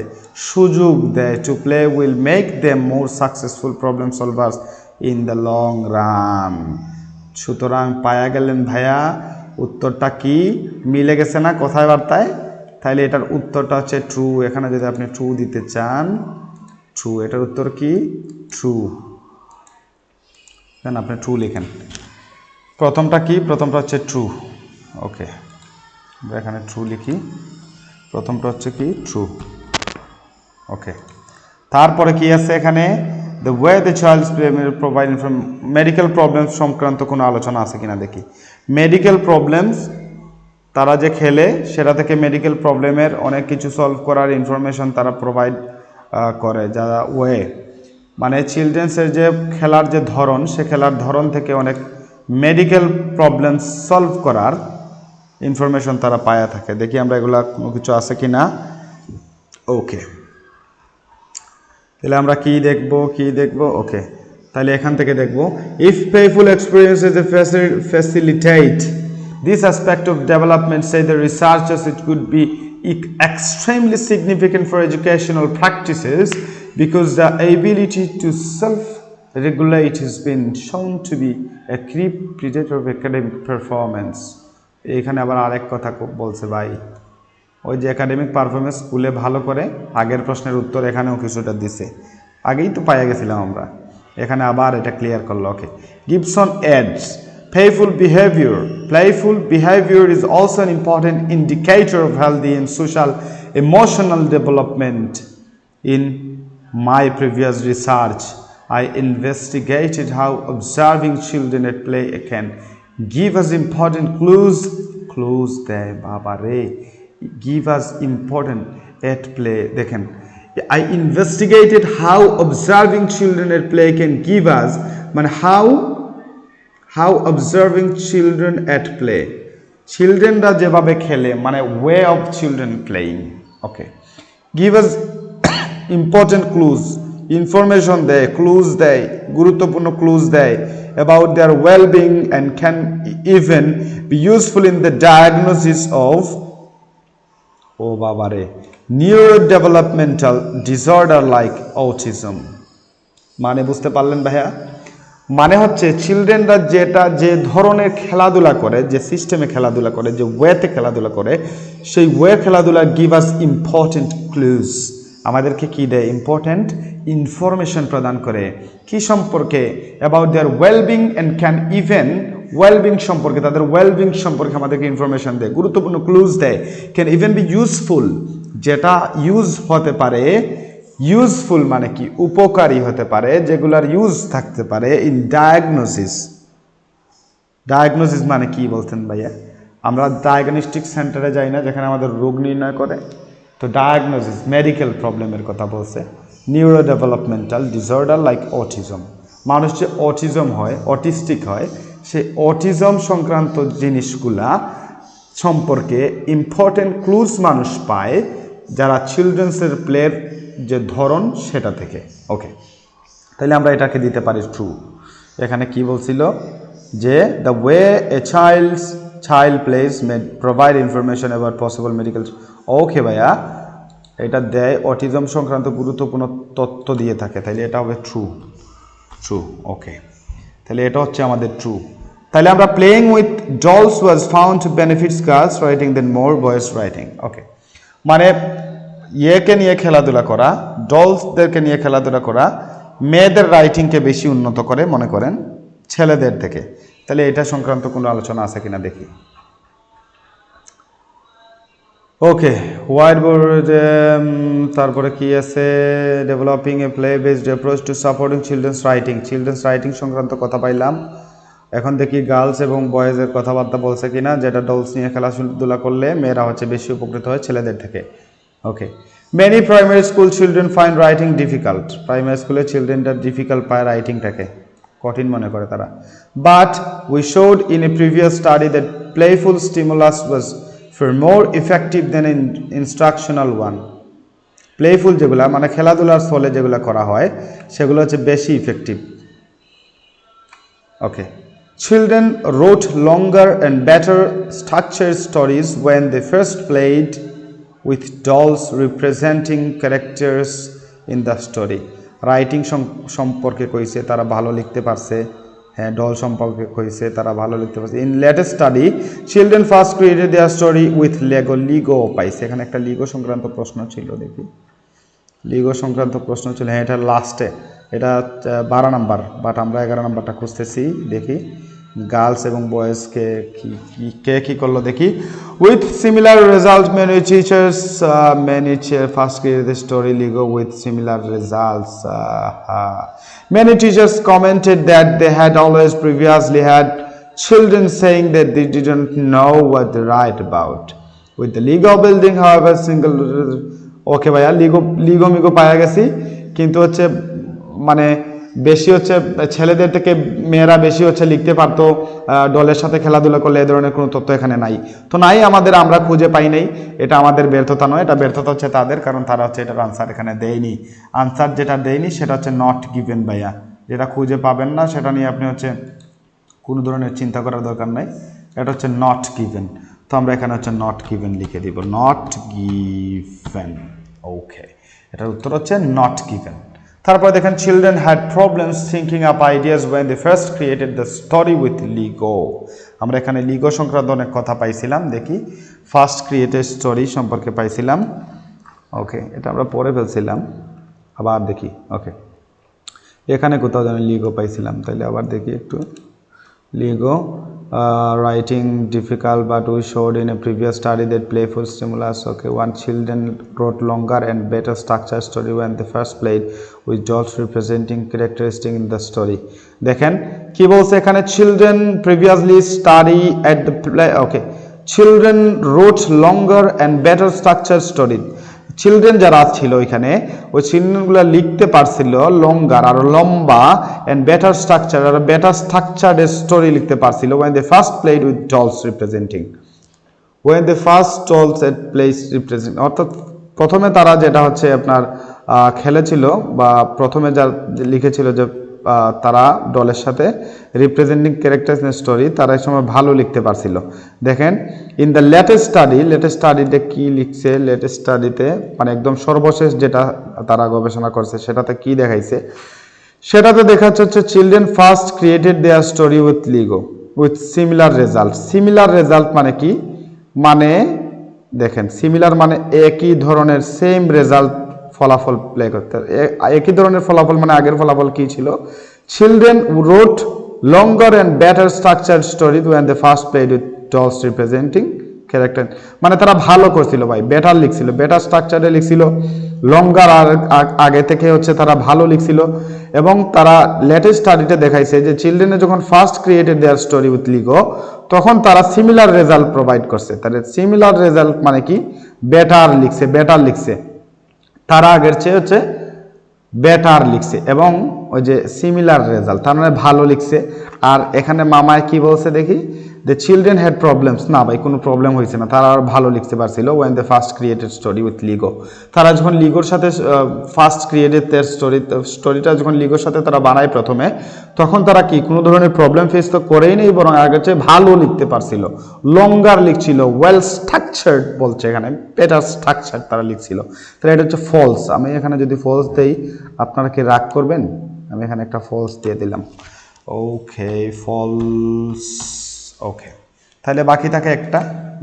সুযোগ দেয়, to play will make them more successful problem solvers in the long run. সুতরাং পায়া গেলেন ভাইয়া, উত্তরটা কি মিলে গেছে না কথায় বার্তায়? তাহলে এটার উত্তরটা হচ্ছে ট্রু। এখানে যদি আপনি ট্রু দিতে চান, ট্রু, এটার উত্তর কি? ট্রু। আপনি ট্রু লিখেন। প্রথমটা কি? প্রথমটা হচ্ছে ট্রু। ওকে, আমরা এখানে ট্রু লিখি, প্রথমটা হচ্ছে কি? ট্রু। ওকে, তারপরে কি আছে এখানে? The way the childs provide medical problems সংক্রান্ত কোনো আলোচনা আছে কিনা দেখি। মেডিকেল প্রবলেমস, তারা যে খেলে সেটা থেকে মেডিকেল প্রবলেমের অনেক কিছু সলভ করার ইনফরমেশন তারা প্রোভাইড করে। যারা ওয়ে মানে চিলড্রেন্সের যে খেলার যে ধরন, সে খেলার ধরন থেকে অনেক মেডিকেল প্রবলেম সলভ করার ইনফরমেশন তারা পায়া থাকে। দেখি আমরা এগুলা কোনো কিছু আছে কি না। ওকে, তাহলে আমরা কি দেখব ওকে, তাহলে এখান থেকে দেখব if playful experiences facilitate this aspect of development, say the researchers, it could be extremely significant for educational practices because the ability to self-regulate has been shown to be a key predictor of academic performance. এখানে আবার আরেক কথা বলছে ভাই, ওই যে academic performance স্কুলে ভালো করে, আগের প্রশ্নের উত্তর এখানেও কিছুটা দিছে, আগেই তো পাইয়া গেছিলাম আমরা, এখানে আবার এটা ক্লিয়ার করলো। Okay, Gibson adds playful behavior is also an important indicator of healthy and social emotional development. In my previous research, I investigated how observing children at play can give us important clues দেয় বাবা রে, give us important at play দেখেন, I investigated how observing children at play can give us, মানে how observing children at play, চিলড্রেনরা যেভাবে খেলে, মানে way of children playing. Okay, give us important clues, information দেয়, clues দেয়, গুরুত্বপূর্ণ clues দেয় about their well-being and can even be useful in the diagnosis of neurodevelopmental disorder like autism. মানে বুঝতে পারলেন ভাইয়া? মানে হচ্ছে চিলড্রেনরা যে ধরনের খেলাধুলা করে, যে সিস্টেমে খেলাধুলা করে, যে ওয়েতে খেলাধুলা করে, সেই ওয়ে খেলাধুলা গিভ আস ইম্পর্টেন্ট ক্লুজ, আমাদেরকে কি দেয়? ইম্পর্টেন্ট ইনফরমেশন প্রদান করে কি সম্পর্কে? About their wellbeing and can even wellbeing সম্পর্কে, তাদের ওয়েলবিং সম্পর্কে আমাদেরকে ইনফরমেশন দেয়, গুরুত্বপূর্ণ ক্লুজ দেয়। ক্যান ইভেন বি ইউজফুল, যেটা ইউজ হতে পারে, ইউজফুল মানে কি? উপকারী হতে পারে, যেগুলার ইউজ থাকতে পারে ইন ডায়াগনোসিস। ডায়াগনোসিস মানে কি বলতেন ভাইয়া? আমরা ডায়াগনস্টিক সেন্টারে যাই না, যেখানে আমাদের রোগ নির্ণয় করে? তো ডায়াগনোসিস মেডিকেল প্রবলেমের কথা বলছে। Neuro developmental disorder like autism, মানুষ যে অটিজম হয়, অটিস্টিক হয়, সেই অটিজম সংক্রান্ত জিনিসগুলা সম্পর্কে ইম্পর্টেন্ট ক্লুজ মানুষ পায় যারা চিলড্রেন্সের প্লের যে ধরন সেটা থেকে। ওকে, তাহলে আমরা এটাকে দিতে পারি ট্রু। এখানে কি বলছিল যে the way a child plays may provide information about possible medical. Okay ভাইয়া, এটা দেয়, অটিজম সংক্রান্ত গুরুত্বপূর্ণ তথ্য দিয়ে থাকে, তাহলে এটা হবে ট্রু। ওকে, তাহলে এটা হচ্ছে আমাদের ট্রু। তাহলে আমরা playing with dolls was found to benefits girls writing than more boys writing. Okay, মানে ইয়েকে নিয়ে খেলাধুলা করা, ডলসদেরকে নিয়ে খেলাধুলা করা মেয়েদের রাইটিংকে বেশি উন্নত করে মনে করেন ছেলেদের থেকে। তাহলে এটা সংক্রান্ত কোনো আলোচনা আছে কিনা দেখি। ওকে, হোয়াইট বোর্ড, তারপরে কি আছে? Developing A play based approach to supporting children's writing সংক্রান্ত কথা পাইলাম। এখন দেখি গার্লস এবং বয়েজের কথাবার্তা বলছে কিনা, যেটা ডলস নিয়ে খেলাধুলা করলে মেয়েরা হচ্ছে বেশি উপকৃত হয় ছেলেদের থেকে। Okay, many primary school children find writing difficult, primary স্কুলের চিলড্রেনটা ডিফিকাল্ট পায় রাইটিংটাকে, কঠিন মনে করে তারা। But we showed in a previous study that playful stimulus was far more effective than instructional one. Playful যেগুলা মানে খেলাধুলার ফলে যেগুলো করা হয় সেগুলো হচ্ছে বেশি effective. Okay, children wrote longer and better structured stories when they first played with dolls representing characters in the story. Writing সম্পর্কে কইছে তারা ভালো লিখতে পারছে, হ্যাঁ ডল সম্পর্কে কইছে তারা ভালো লিখতে পারছে। In latest study children first created their story with Lego পাইছে। এখানে একটা লিগো সংক্রান্ত প্রশ্ন ছিল, দেখি লিগো সংক্রান্ত প্রশ্ন ছিল, হ্যাঁ এটা লাস্টে, এটা 12 নাম্বার, বাট আমরা 11 নাম্বারটা খুঁজতেছি। দেখি গার্লস এবং বয়েজকে কি করলো দেখি। With similar result many teachers first created story লিগো with similar results. Many teachers commented that they had always previously had children saying that they didn't know what they write about. With the Lego building, however, single ওকে ভাইয়া লিগো মিগো পাওয়া গেছি, কিন্তু হচ্ছে মানে বেশি হচ্ছে ছেলেদের থেকে মেয়েরা বেশি হচ্ছে লিখতে পারতো দলের সাথে খেলাধুলা করলে, এই ধরনের কোনো তথ্য এখানে নাই। তো নাই আমাদের, আমরা খুঁজে পাই নাই। এটা আমাদের ব্যর্থতা নয়, এটা ব্যর্থতা হচ্ছে তাদের, কারণ তারা হচ্ছে এটার আনসার এখানে দেয়নি। আনসার যেটা দেয়নি সেটা হচ্ছে নট গিভেন ভাইয়া। যেটা খুঁজে পাবেন না সেটা নিয়ে আপনি হচ্ছে কোনো ধরনের চিন্তা করার দরকার নাই। এটা হচ্ছে নট গিভেন। তো আমরা এখানে হচ্ছে নট গিভেন লিখে দিব, নট গিভেন। ওকে, এটার উত্তর হচ্ছে নট গিভেন। তারপরে দেখেন, children had problems thinking up ideas when they first created the story with Lego. আমরা এখানে লিগো সংক্রান্ত অনেক কথা পাইছিলাম। দেখি, ফার্স্ট ক্রিয়েটেড স্টোরি সম্পর্কে পাইছিলাম। ওকে, এটা আমরা পড়ে ফেলছিলাম, আবার দেখি। ওকে, এখানে কোথাও যেন লিগো পাইছিলাম, তাইলে আবার দেখি একটু। লিগো writing difficult, but we showed in a previous study that playful stimulus. Okay, one children wrote longer and better structured story when they first played with dolls representing characteristic in the story. দেখেন কি বলছে এখানে, children previously study at the play. Okay, children wrote longer and better structured story. Children যারা ছিল ওইখানে, ওই চিলড্রেনগুলো লিখতে পারছিল লঙ্গার আর লম্বা অ্যান্ড বেটার স্ট্রাকচার আর বেটার স্ট্রাকচার্ড স্টোরি লিখতে পারছিল when they first played with dolls representing. when they first dolls at place represent, অর্থাৎ প্রথমে তারা যেটা হচ্ছে আপনার খেলেছিল বা প্রথমে যা লিখেছিল যে তারা ডলের সাথে রিপ্রেজেন্টিং ক্যারেক্টার্স ইন স্টোরি, তারা এই সময় ভালো লিখতে পারছিল। দেখেন, ইন দ্য লেটেস্ট স্টাডিতে কি লিখছে, লেটেস্ট স্টাডিতে মানে একদম সর্বশেষ যেটা তারা গবেষণা করছে সেটাতে কি দেখাইছে, সেটাতে দেখাচ্ছে হচ্ছে children first created their story with লিগো with similar result. Similar result মানে কি, মানে দেখেন সিমিলার মানে একই ধরনের, সেম রেজাল্ট ফলাফল প্লে করতে, একই ধরনের ফলাফল মানে আগের ফলাফল কি ছিল, children wrote longer and better structured story when they first played with dolls representing character. মানে তারা ভালো করছিল ভাই, বেটার লিখছিল, বেটার স্ট্রাকচারে লিখছিল, লঙ্গার আর আগে থেকে হচ্ছে তারা ভালো লিখছিল। এবং তারা লেটেস্ট স্টাডিতে দেখাইছে যে চিলড্রেনে যখন first created their story with Lego, তখন তারা সিমিলার রেজাল্ট প্রোভাইড করছে। তাদের সিমিলার রেজাল্ট মানে কি, বেটার লিখছে, তারা আগের চেয়ে হচ্ছে বেটার লিখছে এবং ওই যে সিমিলার রেজাল্ট, তার মানে ভালো লিখছে। আর এখানে মামায় কি বলছে দেখি, দ্য চিলড্রেন হ্যাড প্রবলেমস, না ভাই কোনো প্রবলেম হয়েছে না, তারা আর ভালো লিখতে পারছিল when the first created story with Lego. তারা যখন লিগোর সাথে ফার্স্ট ক্রিয়েটেড দেয়ার স্টোরিটা যখন লিগোর সাথে তারা বানায় প্রথমে, তখন তারা কি কোনো ধরনের প্রবলেম ফেস তো করেই নেই, বরং আগের চেয়ে ভালো লিখতে পারছিল, লঙ্গার লিখছিল, ওয়েল স্ট্রাকচার্ড বলছে এখানে, বেটার স্ট্রাকচার তারা লিখছিল। তাহলে এটা হচ্ছে ফলস। আমি এখানে যদি ফলস দেই আপনারা কি রাগ করবেন? আমি এখানে একটা ফলস দিয়ে দিলাম। ওকে, ফলস। ওকে, তাহলে বাকি থাকে একটা।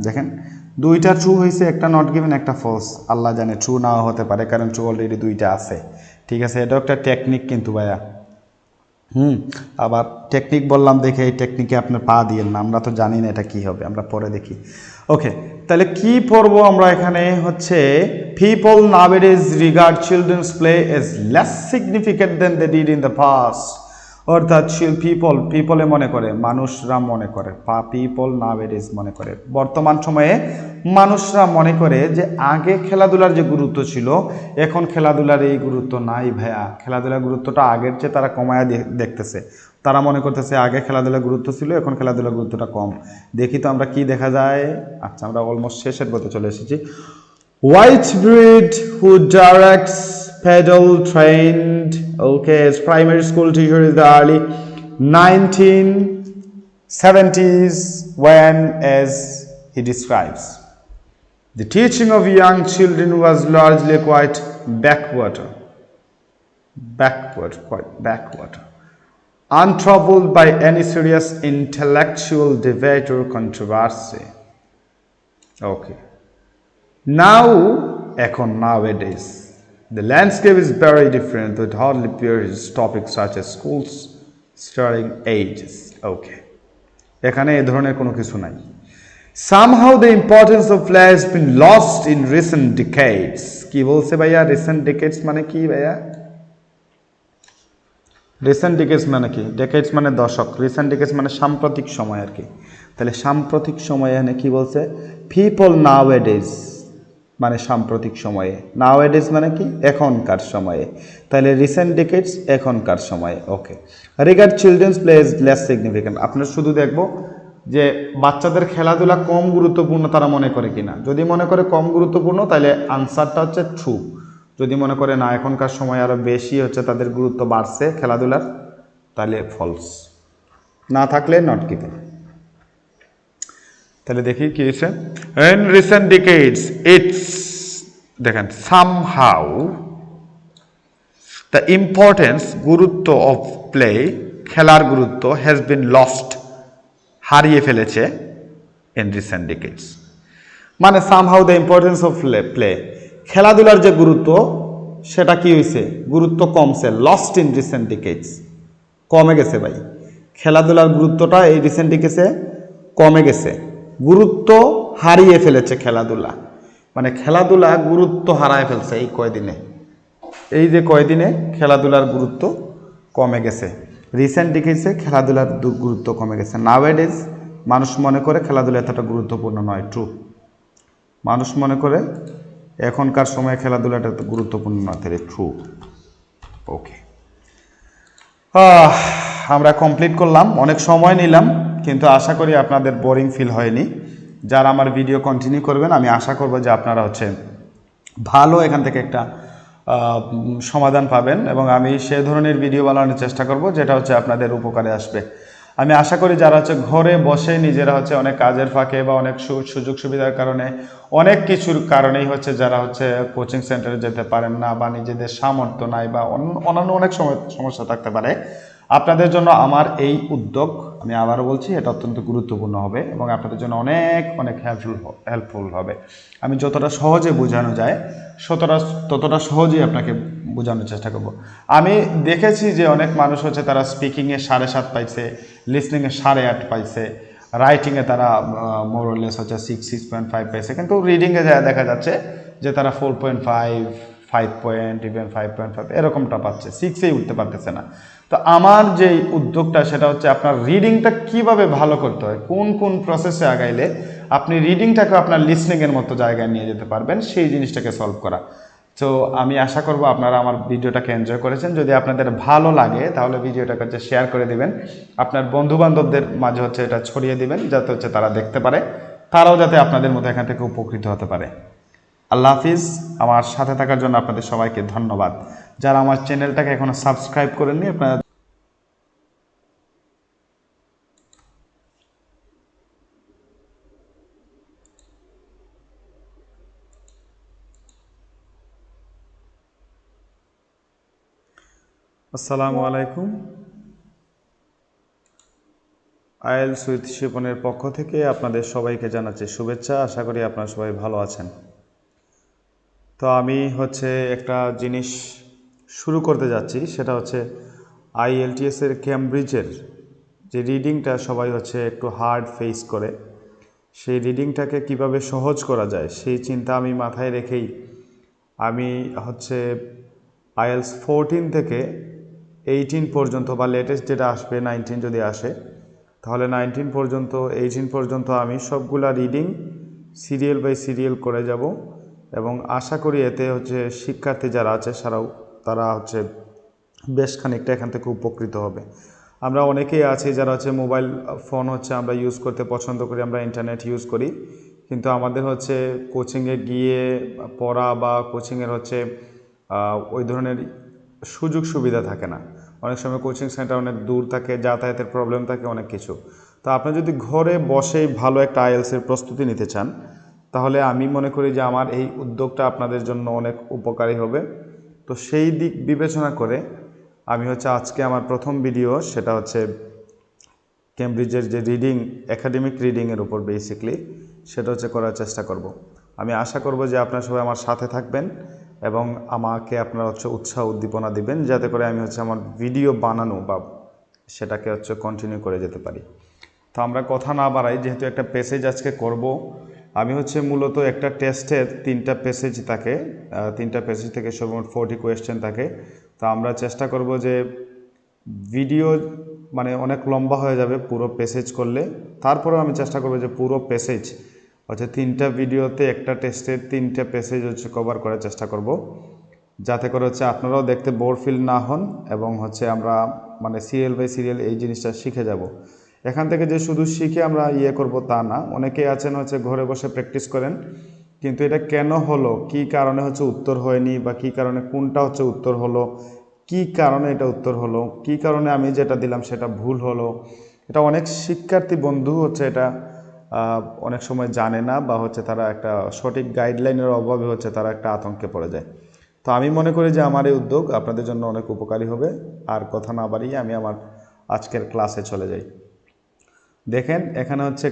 দেখেন, দুইটা ট্রু হয়েছে, একটা নট গিভেন, একটা ফলস। আল্লাহ জানে ট্রু নাও হতে পারে, কারণ ট্রু অলরেডি দুইটা আছে। ঠিক আছে, এটাও একটা টেকনিক কিন্তু ভাইয়া। আবার টেকনিক বললাম দেখে এই টেকনিকে আপনার পা দিয়েন না, আমরা তো জানি না এটা কি হবে, আমরা পরে দেখি। ওকে, তাহলে কি পড়বো আমরা এখানে হচ্ছে, people nowadays regard children's play as less significant than they did in the past. অর্থাৎ পিপলে মনে করে, মানুষরা মনে করে, পিপল নাওএডেজ মনে করে, বর্তমান সময়ে মানুষরা মনে করে যে আগে খেলাধুলার যে গুরুত্ব ছিল, এখন খেলাধুলার এই গুরুত্ব নাই ভাইয়া। খেলাধুলার গুরুত্বটা আগের চেয়ে তারা কমায়া দেখতেছে। তারা মনে করতেছে আগে খেলাধুলার গুরুত্ব ছিল, এখন খেলাধুলার গুরুত্বটা কম। দেখি তো আমরা কি দেখা যায়। আচ্ছা, আমরা অলমোস্ট শেষের পথে চলে এসেছি। White breed who directs pedal trained, okay, as primary school teacher in the early 1970s when, as he describes, the teaching of young children was largely quite backward, untroubled by any serious intellectual debate or controversy. Okay. Now, nowadays, the landscape is very different with hardly appears topics such as schools starting ages. Okay. এখানে এই ধরনের কোনো কিছু নাই। Somehow the importance of play has been lost in recent decades. কি বলছে ভাইয়া? recent decades মানে কি ভাইয়া? recent decades মানে কি? decades মানে দশক, recent decades মানে সাম্প্রতিক সময় আর কি। তাহলে সাম্প্রতিক সময়ে এখানে কি বলছে? people nowadays মানে সাম্প্রতিক সময়ে, নাও এডেজ মানে কি এখনকার সময়ে, তাহলে রিসেন্ট ডিকেডস এখনকার সময়ে। Okay, regard children's play is less significant, আপনার শুধু দেখব যে বাচ্চাদের খেলাধুলা কম গুরুত্বপূর্ণ তারা মনে করে কিনা। যদি মনে করে কম গুরুত্বপূর্ণ তাহলে আনসারটা হচ্ছে ট্রু। যদি মনে করে না এখনকার সময় আরও বেশি হচ্ছে তাদের গুরুত্ব বাড়ছে খেলাধুলার, তাহলে ফলস। না থাকলে নট গিভেন। তাহলে দেখি কি হয়েছে, ইন রিসেন্ট ডিকেডস ইটস, দেখেন সামহাউ দ্য ইম্পর্টেন্স, গুরুত্ব অফ প্লে, খেলার গুরুত্ব, হ্যাজ বিন লস্ট, হারিয়ে ফেলেছে ইন রিসেন্ট ডিকেডস। মানে somehow the importance of play, খেলাধুলার যে গুরুত্ব সেটা কি হয়েছে, গুরুত্ব কমছে, লস্ট ইন রিসেন্ট ডিকেডস, কমে গেছে ভাই। খেলাধুলার গুরুত্বটা এই রিসেন্ট ডিকেডসে কমে গেছে, গুরুত্ব হারিয়ে ফেলেছে খেলাধুলা, মানে খেলাধুলা গুরুত্ব হারায় ফেলছে এই কয়দিনে, এই যে কয়দিনে খেলাধুলার গুরুত্ব কমে গেছে। রিসেন্ট ডিকেডসে খেলাধুলার গুরুত্ব কমে গেছে। নাওএডেজ মানুষ মনে করে খেলাধুলা এতটা গুরুত্বপূর্ণ নয়, ট্রু। মানুষ মনে করে এখনকার সময়ে খেলাধুলাটা এত গুরুত্বপূর্ণ নয়, তাহলে ট্রু। ওকে, আমরা কমপ্লিট করলাম, অনেক সময় নিলাম, কিন্তু আশা করি আপনাদের বোরিং ফিল হয়নি। যারা আমার ভিডিও কন্টিনিউ করবেন আমি আশা করব যে আপনারা হচ্ছে ভালো এখান থেকে একটা সমাধান পাবেন, এবং আমি সে ধরনের ভিডিও বানানোর চেষ্টা করব যেটা হচ্ছে আপনাদের উপকারে আসবে। আমি আশা করি যারা হচ্ছে ঘরে বসে নিজেরা হচ্ছে অনেক কাজের ফাঁকে বা অনেক সুযোগ সুবিধার কারণে, অনেক কিছুর কারণেই হচ্ছে যারা হচ্ছে কোচিং সেন্টারে যেতে পারেন না বা নিজেদের সামর্থ্য নাই বা অন্যান্য অনেক সমস্যা থাকতে পারে, আপনাদের জন্য আমার এই উদ্যোগ, আমি আবারও বলছি, এটা অত্যন্ত গুরুত্বপূর্ণ হবে এবং আপনাদের জন্য অনেক অনেক হেল্পফুল হবে। আমি যতটা সহজে বোঝানো যায় ততটা সহজেই আপনাকে বোঝানোর চেষ্টা করব। আমি দেখেছি যে অনেক মানুষ হচ্ছে তারা স্পিকিংয়ে 7.5 পাইছে, লিসনিংয়ে 8.5 পাইছে, রাইটিংয়ে তারা মোরলেস হচ্ছে 6.5 পাইছে, কিন্তু রিডিংয়ে দেখা যাচ্ছে যে তারা 4.5, 5 পয়েন্ট, ইভেন 5.5 এরকমটা পাচ্ছে, 6-এই উঠতে পারতেছে না। তো আমার যে উদ্যোগটা সেটা হচ্ছে আপনার রিডিংটা কিভাবে ভালো করতে হয়, কোন কোন প্রসেসে আগাইলে আপনি রিডিংটাকে আপনার লিসনিংয়ের মতো জায়গায় নিয়ে যেতে পারবেন, সেই জিনিসটাকে সলভ করা। তো আমি আশা করব আপনারা আমার ভিডিওটাকে এনজয় করেছেন। যদি আপনাদের ভালো লাগে তাহলে ভিডিওটাকে হচ্ছে শেয়ার করে দিবেন, আপনার বন্ধুবান্ধবদের মাঝে হচ্ছে এটা ছড়িয়ে দিবেন, যাতে হচ্ছে তারা দেখতে পারে, তারাও যাতে আপনাদের মতো এখান থেকে উপকৃত হতে পারে। আল্লাহ হাফিজ। আমার সাথে থাকার জন্য আপনাদের সবাইকে ধন্যবাদ। যারা আমার চ্যানেলটাকে এখনো সাবস্ক্রাইব করেননি আপনারা। আসসালামু আলাইকুম। আইএলস উইথ শিপনের পক্ষ থেকে আপনাদের সবাইকে জানাচ্ছি শুভেচ্ছা। আশা করি আপনারা সবাই ভালো আছেন। তো আমি হচ্ছে একটা জিনিস শুরু করতে যাচ্ছি, সেটা হচ্ছে আইএলটিএসের ক্যামব্রিজের যে রিডিংটা সবাই হচ্ছে একটু হার্ড ফেস করে, সেই রিডিংটাকে কিভাবে সহজ করা যায় সেই চিন্তা আমি মাথায় রেখেই আমি হচ্ছে আইএলস 14 থেকে 18 পর্যন্ত, বা লেটেস্ট যেটা আসবে 19 যদি আসে, তাহলে 19 পর্যন্ত 18 পর্যন্ত আমি সবগুলা রিডিং সিরিয়াল বাই সিরিয়াল করে যাব, এবং আশা করি এতে হচ্ছে শিক্ষার্থী যারা আছে তারা হচ্ছে বেশ খানিকটা এখান থেকে উপকৃত হবে। আমরা অনেকেই আছি যারা হচ্ছে মোবাইল ফোন হচ্ছে আমরা ইউজ করতে পছন্দ করি, আমরা ইন্টারনেট ইউজ করি, কিন্তু আমাদের হচ্ছে কোচিংয়ে গিয়ে পড়া বা কোচিংয়ের হচ্ছে ওই ধরনের সুযোগ সুবিধা থাকে না। অনেক সময় কোচিং সেন্টার অনেক দূর থাকে, যাতায়াতের প্রবলেম থাকে, অনেক কিছু। তো আপনি যদি ঘরে বসেই ভালো একটা আইএলসের প্রস্তুতি নিতে চান, তাহলে আমি মনে করি যে আমার এই উদ্যোগটা আপনাদের জন্য অনেক উপকারী হবে। তো সেই দিক বিবেচনা করে আমি হচ্ছে আজকে আমার প্রথম ভিডিও, সেটা হচ্ছে কেমব্রিজের যে রিডিং, একাডেমিক রিডিংয়ের উপর বেসিকলি সেটা হচ্ছে করার চেষ্টা করব। আমি আশা করব যে আপনারা সবাই আমার সাথে থাকবেন এবং আমাকে আপনারা হচ্ছে উৎসাহ উদ্দীপনা দিবেন, যাতে করে আমি হচ্ছে আমার ভিডিও বানানো বা সেটাকে হচ্ছে কন্টিনিউ করে যেতে পারি। তো আমরা কথা না বাড়াই, যেহেতু একটা প্যাসেজ আজকে করব, আমি হচ্ছে মূলত একটা টেস্টের 3টা প্যাসেজ থাকে, 3টা প্যাসেজ থেকে সর্বমোট 40 কোয়েশ্চেন থাকে। তো আমরা চেষ্টা করব যে ভিডিও মানে অনেক লম্বা হয়ে যাবে পুরো প্যাসেজ করলে, তারপরেও আমি চেষ্টা করব যে পুরো প্যাসেজ হচ্ছে 3টা ভিডিওতে একটা টেস্টের 3টা প্যাসেজ হচ্ছে কভার করার চেষ্টা করব, যাতে করে হচ্ছে আপনারাও দেখতে বোর ফিল না হন এবং হচ্ছে আমরা মানে সিরিয়াল বাই সিরিয়াল এই জিনিসটা শিখে যাব। এখান থেকে যে শুধু শিখে আমরা করব তা না, অনেকেই আছেন হচ্ছে ঘরে বসে প্র্যাকটিস করেন, কিন্তু এটা কেন হলো, কি কারণে হচ্ছে উত্তর হয়নি, বা কি কারণে কোনটা হচ্ছে উত্তর হলো, কি কারণে এটা উত্তর হলো, কি কারণে আমি যেটা দিলাম সেটা ভুল হলো, এটা অনেক শিক্ষার্থী বন্ধু হচ্ছে এটা অনেক সময় জানে না, বা হচ্ছে তারা একটা সঠিক গাইডলাইনের অভাবে হচ্ছে তারা একটা আতঙ্কে পড়ে যায়। তো আমি মনে করি যে আমার এই উদ্যোগ আপনাদের জন্য অনেক উপকারী হবে। আর কথা না বাড়িয়ে আমি আমার আজকের ক্লাসে চলে যাই। দেখেন এখানে হচ্ছে